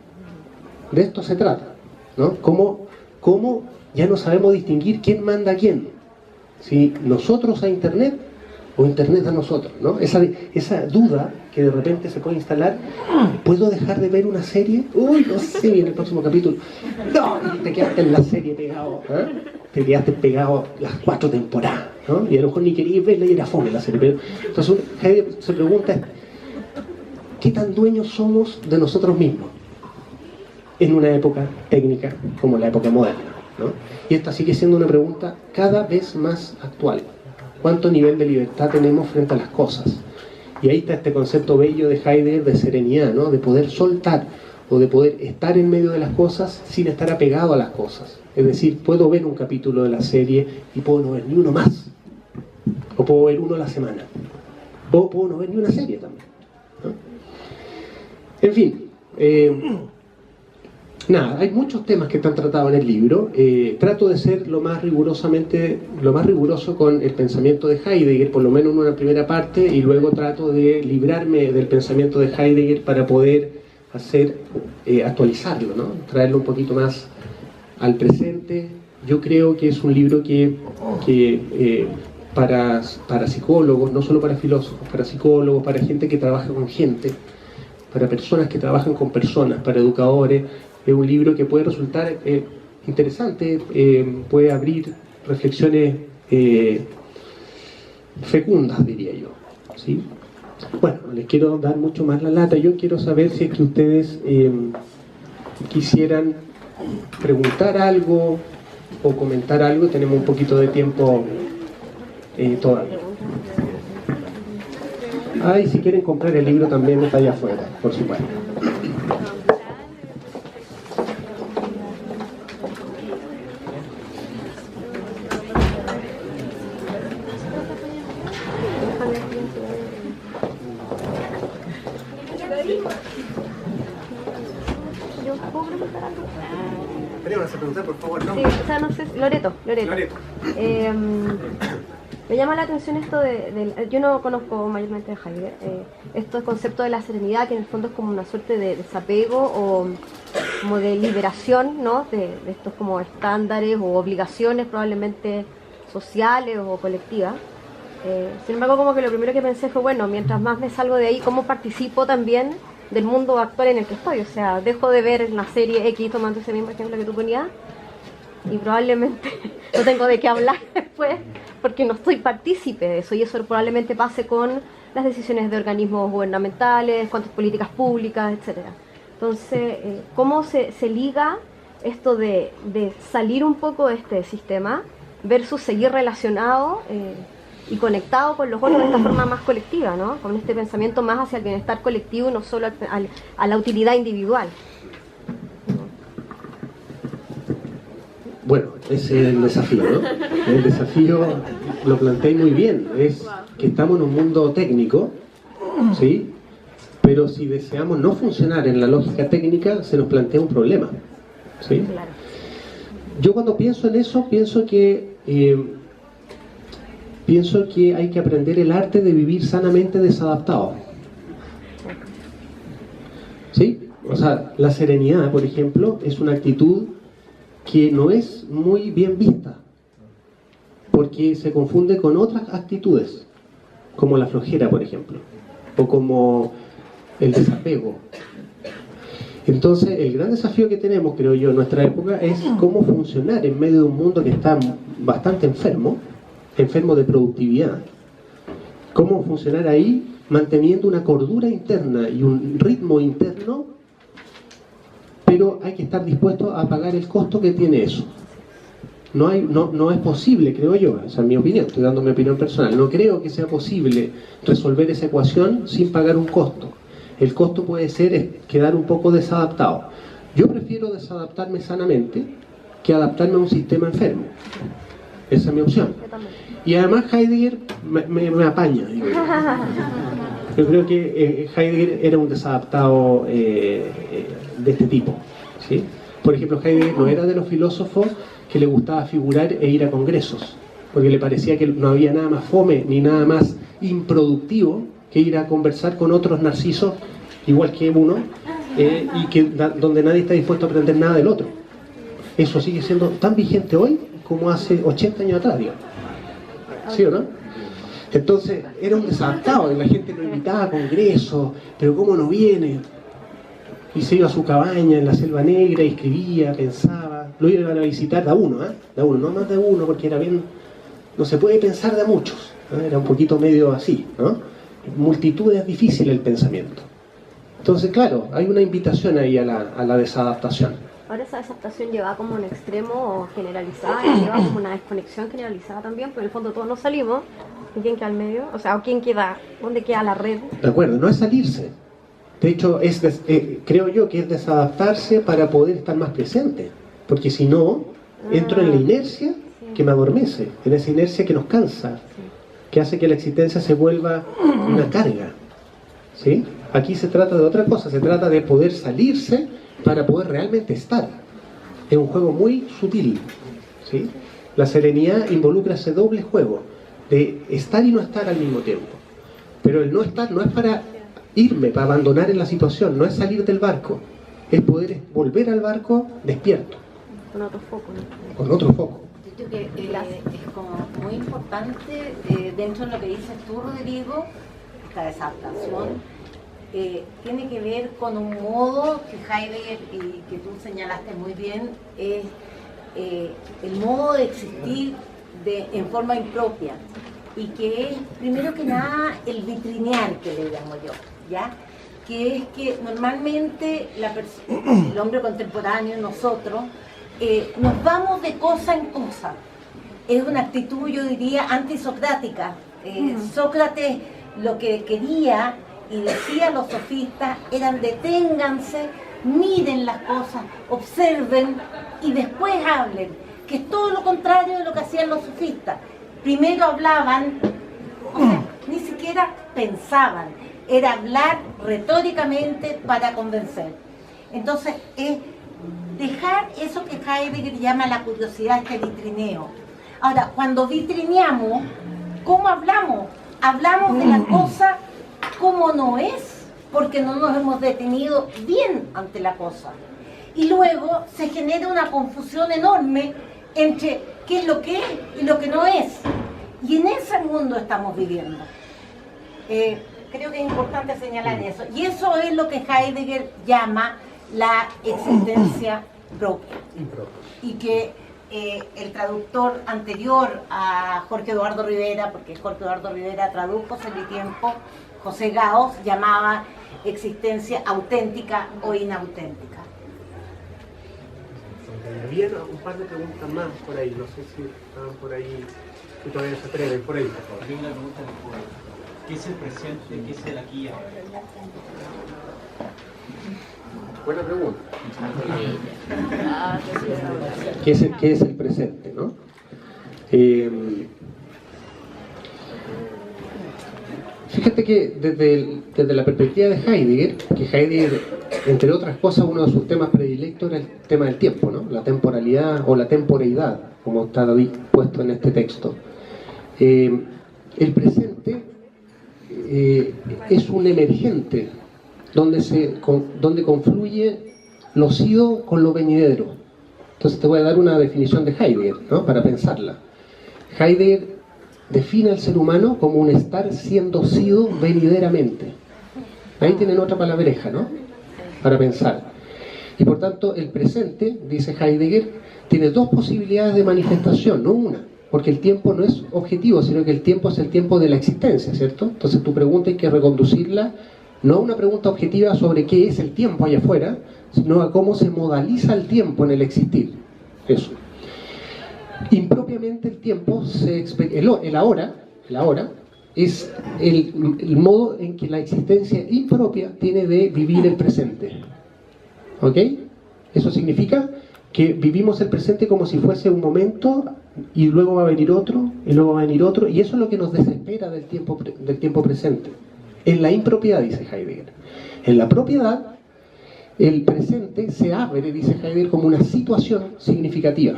De esto se trata, ¿no? ¿Cómo ya no sabemos distinguir quién manda a quién? Si nosotros a Internet o Internet a nosotros, ¿no? Esa duda que de repente se puede instalar. ¿Puedo dejar de ver una serie? Uy, no sé, en el próximo capítulo. No, y te quedaste en la serie pegado, ¿eh? Te quedaste pegado las 4 temporadas, ¿no? Y a lo mejor ni querías verla y era fome la serie. Pero, entonces Heidegger se pregunta, ¿qué tan dueños somos de nosotros mismos en una época técnica como la época moderna, ¿no? Y esta sigue siendo una pregunta cada vez más actual. ¿Cuánto nivel de libertad tenemos frente a las cosas? Y ahí está este concepto bello de Heidegger de serenidad, ¿no? De poder soltar o de poder estar en medio de las cosas sin estar apegado a las cosas. Es decir, puedo ver un capítulo de la serie y puedo no ver ni uno más. O puedo ver uno a la semana. O puedo no ver ni una serie también, ¿no? En fin, nada, hay muchos temas que están tratados en el libro. Trato de ser lo más riguroso con el pensamiento de Heidegger, por lo menos en una primera parte, y luego trato de librarme del pensamiento de Heidegger para poder actualizarlo, ¿no? Traerlo un poquito más al presente. Yo creo que es un libro que para psicólogos, no solo para filósofos, para psicólogos, para gente que trabaja con gente, para personas que trabajan con personas, para educadores, es un libro que puede resultar interesante, puede abrir reflexiones fecundas, diría yo, ¿sí? Bueno, les quiero dar mucho más la lata. Yo quiero saber si es que ustedes quisieran preguntar algo o comentar algo. Tenemos un poquito de tiempo todavía. Y si quieren comprar el libro también está allá afuera, por supuesto. Por favor, sí, o sea, no sé, Loreto. Me llama la atención esto yo no conozco mayormente de Heidegger, esto concepto de la serenidad, que en el fondo es como una suerte de desapego o como de liberación, ¿no? de estos como estándares o obligaciones probablemente sociales o colectivas. Sin embargo, como que lo primero que pensé fue, bueno, mientras más me salgo de ahí, ¿cómo participo también del mundo actual en el que estoy? O sea, dejo de ver la serie X, tomando ese mismo ejemplo que tú ponías, y probablemente no tengo de qué hablar después porque no soy partícipe de eso, y eso probablemente pase con las decisiones de organismos gubernamentales, cuántas políticas públicas, etcétera. Entonces, ¿cómo se liga esto de salir un poco de este sistema versus seguir relacionado y conectado con los otros de esta forma más colectiva, ¿no? Con este pensamiento más hacia el bienestar colectivo y no solo a la utilidad individual? Bueno, ese es el desafío, ¿no? El desafío lo planteé muy bien, es que estamos en un mundo técnico, ¿sí? Pero si deseamos no funcionar en la lógica técnica, se nos plantea un problema, ¿sí? Yo cuando pienso en eso, pienso que hay que aprender el arte de vivir sanamente desadaptado. ¿Sí? O sea, la serenidad, por ejemplo, es una actitud que no es muy bien vista, porque se confunde con otras actitudes, como la flojera, por ejemplo, o como el desapego. Entonces, el gran desafío que tenemos, creo yo, en nuestra época, es cómo funcionar en medio de un mundo que está bastante enfermo de productividad. Cómo funcionar ahí manteniendo una cordura interna y un ritmo interno, pero hay que estar dispuesto a pagar el costo que tiene eso. No es posible, creo yo, esa es mi opinión, estoy dando mi opinión personal, no creo que sea posible resolver esa ecuación sin pagar un costo. El costo puede ser quedar un poco desadaptado. Yo prefiero desadaptarme sanamente que adaptarme a un sistema enfermo. Esa es mi opción. Y además Heidegger me apaña, digo yo. Yo creo que Heidegger era un desadaptado de este tipo, ¿sí? Por ejemplo, Heidegger no era de los filósofos que le gustaba figurar e ir a congresos, porque le parecía que no había nada más fome ni nada más improductivo que ir a conversar con otros narcisos igual que uno, y que donde nadie está dispuesto a aprender nada del otro. Eso sigue siendo tan vigente hoy como hace 80 años atrás, digamos. ¿Sí o no? Entonces era un desadaptado, y la gente lo invitaba a congresos, pero ¿cómo no viene? Y se iba a su cabaña en la Selva Negra y escribía, pensaba, lo iban a visitar de a uno, no más de uno, porque era bien, no se puede pensar de a muchos, ¿eh? Era un poquito medio así, ¿no? Multitud es difícil el pensamiento. Entonces, claro, hay una invitación ahí a la desadaptación. Ahora esa desadaptación lleva como un extremo generalizada, y lleva como una desconexión generalizada también, porque en el fondo todos nos salimos, ¿y quién queda al medio? O sea, ¿o quién queda? ¿Dónde queda la red? De acuerdo, no es salirse. De hecho, creo yo que es desadaptarse para poder estar más presente, porque si no, entro en la inercia que me adormece, en esa inercia que nos cansa, que hace que la existencia se vuelva una carga, ¿sí? Aquí se trata de otra cosa, se trata de poder salirse para poder realmente estar. Es un juego muy sutil, ¿sí? La serenidad involucra ese doble juego de estar y no estar al mismo tiempo. Pero el no estar no es para irme, para abandonar en la situación, no es salir del barco, es poder volver al barco despierto. Con otro foco, ¿no? Con otro foco. Yo creo que es como muy importante dentro de lo que dices tú, Rodrigo, esta desadaptación tiene que ver con un modo que Heidegger, y que tú señalaste muy bien, es el modo de existir en forma impropia, y que es, primero que nada, el vitrinear, que le llamo yo, ¿ya? Que es que normalmente el hombre contemporáneo, nosotros, nos vamos de cosa en cosa. Es una actitud, yo diría, antisocrática. Sócrates lo que quería y decía a los sofistas eran: deténganse, miren las cosas, observen y después hablen, que es todo lo contrario de lo que hacían los sofistas. Primero hablaban, o sea, ni siquiera pensaban, era hablar retóricamente para convencer. Entonces es dejar eso que Heidegger llama la curiosidad, este vitrineo. Ahora, cuando vitrineamos, ¿cómo hablamos? Hablamos de la cosa como no es, porque no nos hemos detenido bien ante la cosa. Y luego se genera una confusión enorme entre qué es lo que es y lo que no es. Y en ese mundo estamos viviendo. Creo que es importante señalar eso. Y eso es lo que Heidegger llama la existencia propia. Y que el traductor anterior a Jorge Eduardo Rivera, porque Jorge Eduardo Rivera tradujo hace tiempo, José Gauss, llamaba existencia auténtica o inauténtica. Había un par de preguntas más por ahí, no sé si estaban por ahí, si todavía se atreven, por ahí, por favor. Hay una pregunta después. ¿Qué es el presente? ¿Qué es el aquí y ahora? Buena pregunta. ¿Qué es el presente, no? Fíjate que desde la perspectiva de Heidegger, que Heidegger, entre otras cosas, uno de sus temas predilectos era el tema del tiempo, ¿no? La temporalidad o la temporeidad, como está puesto en este texto. El presente es un emergente donde confluye lo sido con lo venidero. Entonces te voy a dar una definición de Heidegger, ¿no? Para pensarla. Heidegger define al ser humano como un estar siendo sido venideramente. Ahí tienen otra palabreja, ¿no? Para pensar. Y por tanto, el presente, dice Heidegger, tiene dos posibilidades de manifestación, no una. Porque el tiempo no es objetivo, sino que el tiempo es el tiempo de la existencia, ¿cierto? Entonces tu pregunta hay que reconducirla no a una pregunta objetiva sobre qué es el tiempo allá afuera, sino a cómo se modaliza el tiempo en el existir. Eso. Impropiamente el tiempo, el ahora es el modo en que la existencia impropia tiene de vivir el presente. ¿Ok? Eso significa que vivimos el presente como si fuese un momento y luego va a venir otro, y luego va a venir otro, y eso es lo que nos desespera del tiempo presente. En la impropiedad, dice Heidegger. En la propiedad, el presente se abre, dice Heidegger, como una situación significativa.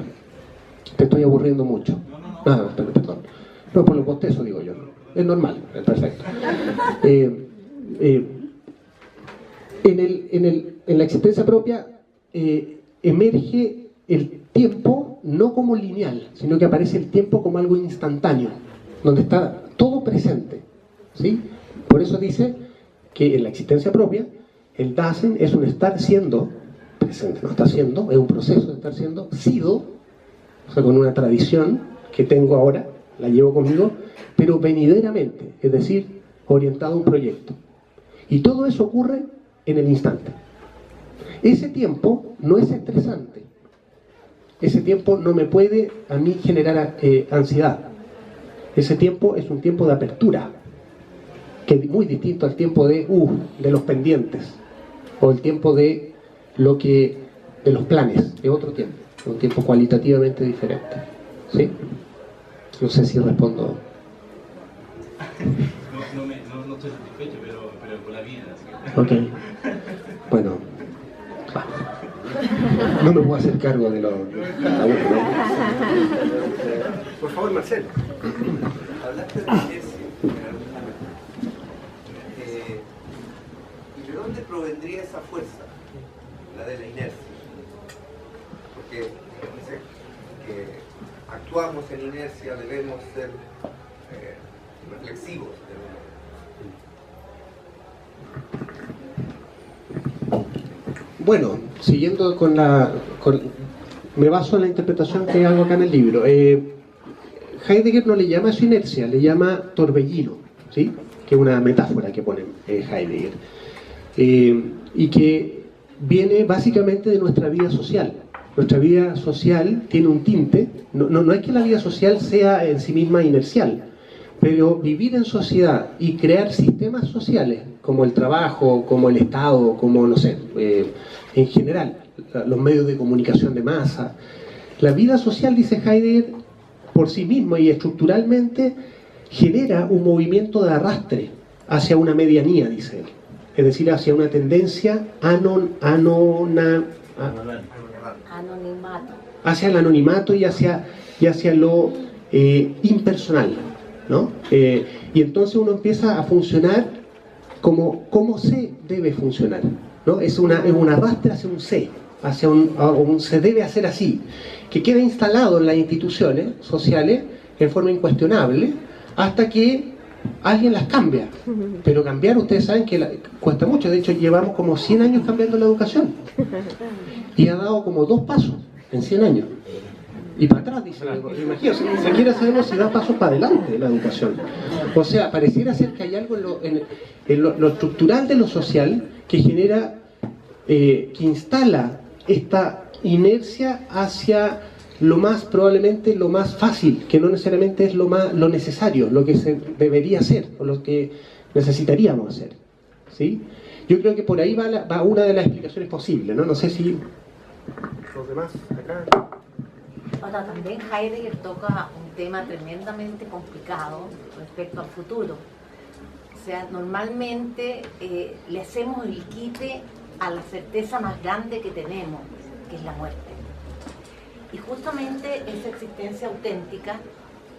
Te estoy aburriendo mucho. Perdón. No, por lo bostezo digo yo. Es normal, es perfecto. En la existencia propia emerge el tiempo no como lineal, sino que aparece el tiempo como algo instantáneo, donde está todo presente, ¿sí? Por eso dice que en la existencia propia el Dasein es un estar siendo presente, no está siendo, es un proceso de estar siendo sido, o sea, con una tradición que tengo ahora, la llevo conmigo, pero venideramente, es decir, orientado a un proyecto. Y todo eso ocurre en el instante. Ese tiempo no es estresante. Ese tiempo no me puede a mí generar ansiedad. Ese tiempo es un tiempo de apertura, que es muy distinto al tiempo de los pendientes, o el tiempo de los planes, es otro tiempo, un tiempo cualitativamente diferente. ¿Sí? No sé si respondo. No estoy satisfecho, pero con la vida. Ok. Bueno. No me puedo hacer cargo de lo cada uno, ¿no? Por favor, Marcelo. Hablaste de inercia. ¿Y de dónde provendría esa fuerza? La de la inercia. Porque dice que actuamos en inercia, debemos ser reflexivos. Bueno, siguiendo me baso en la interpretación que hago acá en el libro. Heidegger no le llama eso inercia, le llama torbellino, ¿sí? Que es una metáfora que pone Heidegger. Y que viene básicamente de nuestra vida social. Nuestra vida social tiene un tinte, no es que la vida social sea en sí misma inercial, pero vivir en sociedad y crear sistemas sociales, como el trabajo, como el Estado, como, no sé, en general, los medios de comunicación de masa. La vida social, dice Heidegger, por sí mismo y estructuralmente, genera un movimiento de arrastre hacia una medianía, dice él. Es decir, hacia una tendencia hacia el anonimato y hacia lo impersonal, ¿no? Y entonces uno empieza a funcionar como se debe funcionar, ¿no? Es un arrastre hacia un se, hacia un se debe hacer así, que queda instalado en las instituciones sociales en forma incuestionable hasta que alguien las cambia. Pero cambiar, ustedes saben que cuesta mucho. De hecho, llevamos como 100 años cambiando la educación y ha dado como 2 pasos en 100 años. Y para atrás, dice, imagínense, ni siquiera sabemos si da pasos para adelante la educación. O sea, pareciera ser que hay algo en lo estructural de lo social que genera, que instala esta inercia hacia probablemente lo más fácil, que no necesariamente es lo necesario, lo que se debería hacer, o lo que necesitaríamos hacer. ¿Sí? Yo creo que por ahí va una de las explicaciones posibles, ¿no? No sé si los demás, acá. Ahora, también Heidegger toca un tema tremendamente complicado respecto al futuro. O sea, normalmente le hacemos el quite a la certeza más grande que tenemos, que es la muerte. Y justamente esa existencia auténtica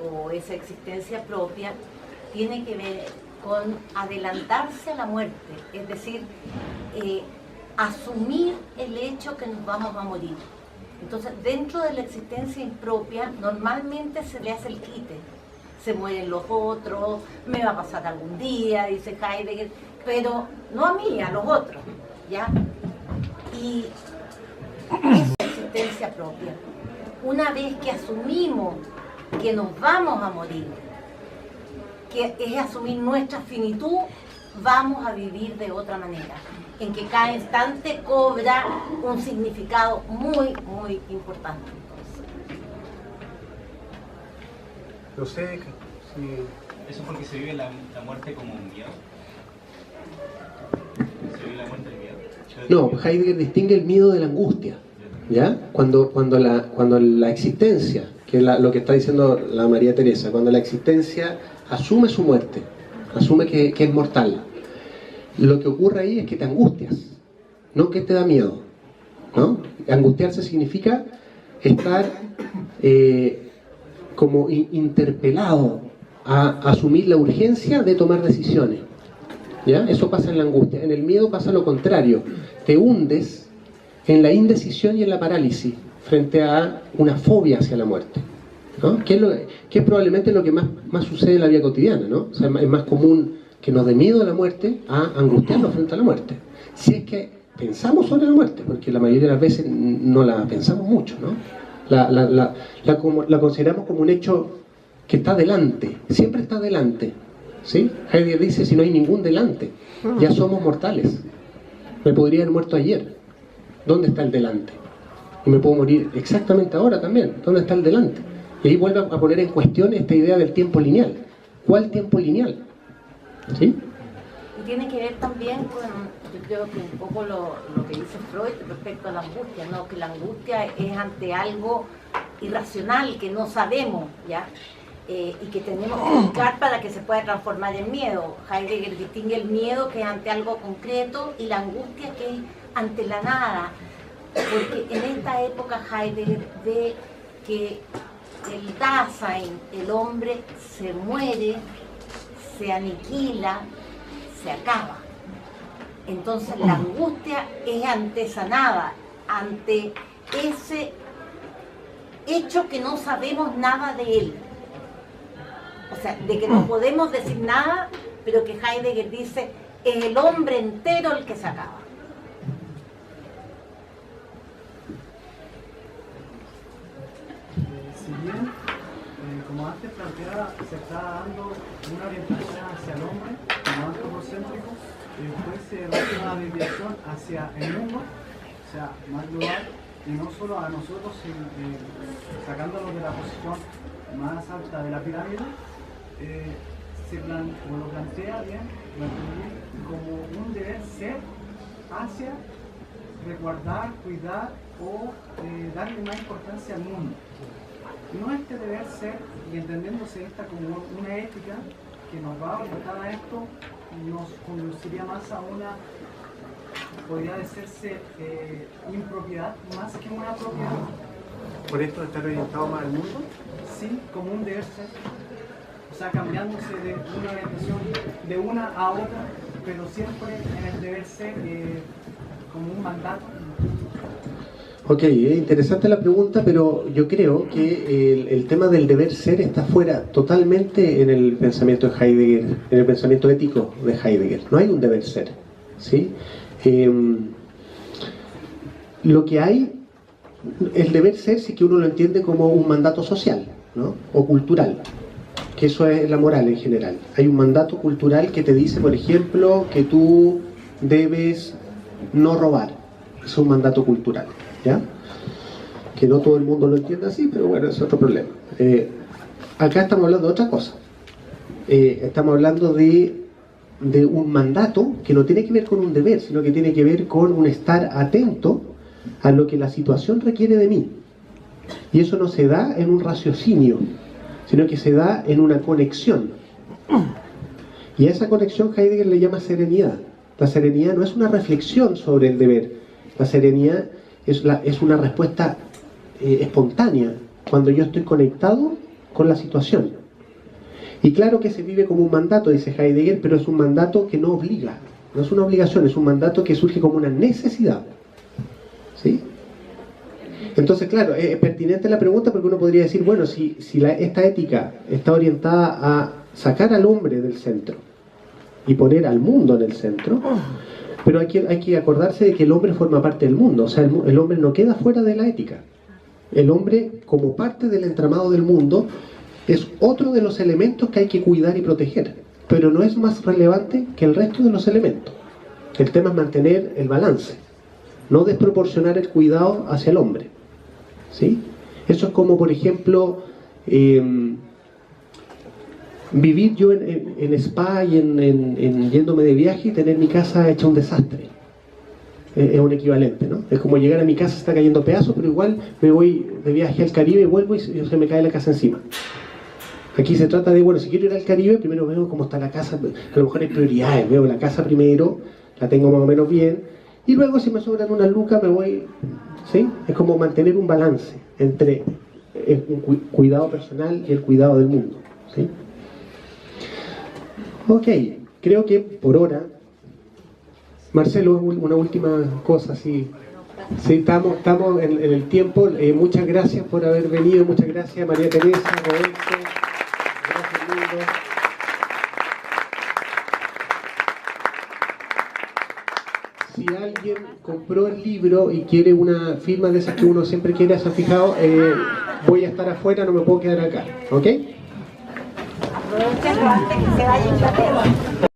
o esa existencia propia tiene que ver con adelantarse a la muerte, es decir, asumir el hecho que nos vamos a morir. Entonces, dentro de la existencia impropia, normalmente se le hace el quite. Se mueren los otros, me va a pasar algún día, dice Heidegger, pero no a mí, a los otros, ¿ya? Y esa existencia propia, una vez que asumimos que nos vamos a morir, que es asumir nuestra finitud, vamos a vivir de otra manera, en que cada instante cobra un significado muy, muy importante. No sé si... ¿Eso porque se vive la muerte como un miedo? ¿Se vive la muerte del miedo? No, Heidegger distingue el miedo de la angustia, ¿ya? Cuando la existencia, que es lo que está diciendo la María Teresa, cuando la existencia asume su muerte, asume que es mortal, lo que ocurre ahí es que te angustias, no que te da miedo, ¿no? Angustiarse significa estar como interpelado a asumir la urgencia de tomar decisiones, ¿ya? Eso pasa en la angustia. En el miedo pasa lo contrario, te hundes en la indecisión y en la parálisis frente a una fobia hacia la muerte, ¿no? Que es probablemente lo que más sucede en la vida cotidiana, ¿no? O sea, es más común que nos dé miedo a la muerte a angustiarnos frente a la muerte, si es que pensamos sobre la muerte, porque la mayoría de las veces no la pensamos mucho, ¿no? La consideramos como un hecho que está delante, siempre está delante, ¿sí? Heidegger dice, si no hay ningún delante, ya somos mortales. Me podría haber muerto ayer, ¿dónde está el delante? Y me puedo morir exactamente ahora también, ¿dónde está el delante? Y ahí vuelve a poner en cuestión esta idea del tiempo lineal. ¿Cuál tiempo lineal? ¿Sí? Y tiene que ver también con, yo creo que un poco lo que dice Freud respecto a la angustia, ¿no? Que la angustia es ante algo irracional que no sabemos, ¿ya? Y que tenemos que buscar para que se pueda transformar en miedo. Heidegger distingue el miedo, que es ante algo concreto, y la angustia, que es ante la nada. Porque en esta época Heidegger ve que el Dasein, el hombre, se muere, se aniquila, se acaba. Entonces la angustia es ante esa nada, ante ese hecho que no sabemos nada de él. O sea, de que no podemos decir nada, pero que Heidegger dice, es el hombre entero el que se acaba. Si bien, como antes planteaba, se está dando una orientación hacia el hombre, como antropocéntrico, y después se da una desviación hacia el mundo, o sea, más global, y no solo a nosotros, sacándonos de la posición más alta de la pirámide, lo plantea bien, como un deber ser hacia resguardar, cuidar o darle más importancia al mundo. No este deber ser, y entendiéndose esta como una ética que nos va a orientar a esto, nos conduciría más a una, podría decirse, impropiedad más que una propiedad. ¿Por esto de estar orientado más al mundo? Sí, como un deber ser. O sea, cambiándose de una orientación de una a otra, pero siempre en el deber ser como un mandato. Ok, es interesante la pregunta, pero yo creo que el tema del deber ser está fuera totalmente en el pensamiento de Heidegger, en el pensamiento ético de Heidegger. No hay un deber ser, ¿sí? Lo que hay, el deber ser sí que uno lo entiende como un mandato social, ¿no? O cultural, que eso es la moral en general. Hay un mandato cultural que te dice, por ejemplo, que tú debes no robar. Eso es un mandato cultural, ¿ya? Que no todo el mundo lo entiende así, pero bueno, es otro problema. Acá estamos hablando de otra cosa. Estamos hablando de un mandato que no tiene que ver con un deber, sino que tiene que ver con un estar atento a lo que la situación requiere de mí. Y eso no se da en un raciocinio, sino que se da en una conexión. Y a esa conexión Heidegger le llama serenidad. La serenidad no es una reflexión sobre el deber. La serenidad es una respuesta espontánea, cuando yo estoy conectado con la situación. Y claro que se vive como un mandato, dice Heidegger, pero es un mandato que no obliga, no es una obligación, es un mandato que surge como una necesidad. ¿Sí? Entonces, claro, es pertinente la pregunta porque uno podría decir, bueno, si esta ética está orientada a sacar al hombre del centro y poner al mundo en el centro, pero hay que acordarse de que el hombre forma parte del mundo, o sea, el hombre no queda fuera de la ética. El hombre, como parte del entramado del mundo, es otro de los elementos que hay que cuidar y proteger, pero no es más relevante que el resto de los elementos. El tema es mantener el balance, no desproporcionar el cuidado hacia el hombre. ¿Sí? Eso es como, por ejemplo, vivir yo en spa y en yéndome de viaje y tener mi casa hecha un desastre. Es un equivalente, ¿no? Es como llegar a mi casa, está cayendo pedazos, pero igual me voy de viaje al Caribe, vuelvo y se me cae la casa encima. Aquí se trata de, bueno, si quiero ir al Caribe, primero veo cómo está la casa, a lo mejor hay prioridades, veo la casa primero, la tengo más o menos bien, y luego si me sobran unas lucas me voy, ¿sí? Es como mantener un balance entre el cuidado personal y el cuidado del mundo, ¿sí? Ok, creo que por ahora, Marcelo, una última cosa, sí, estamos en el tiempo. Muchas gracias por haber venido, muchas gracias María Teresa, Roberto, gracias Mundo. Si alguien compró el libro y quiere una firma de esas que uno siempre quiere, se ha fijado, voy a estar afuera, no me puedo quedar acá, ¿ok? Aprovechando antes que se vaya a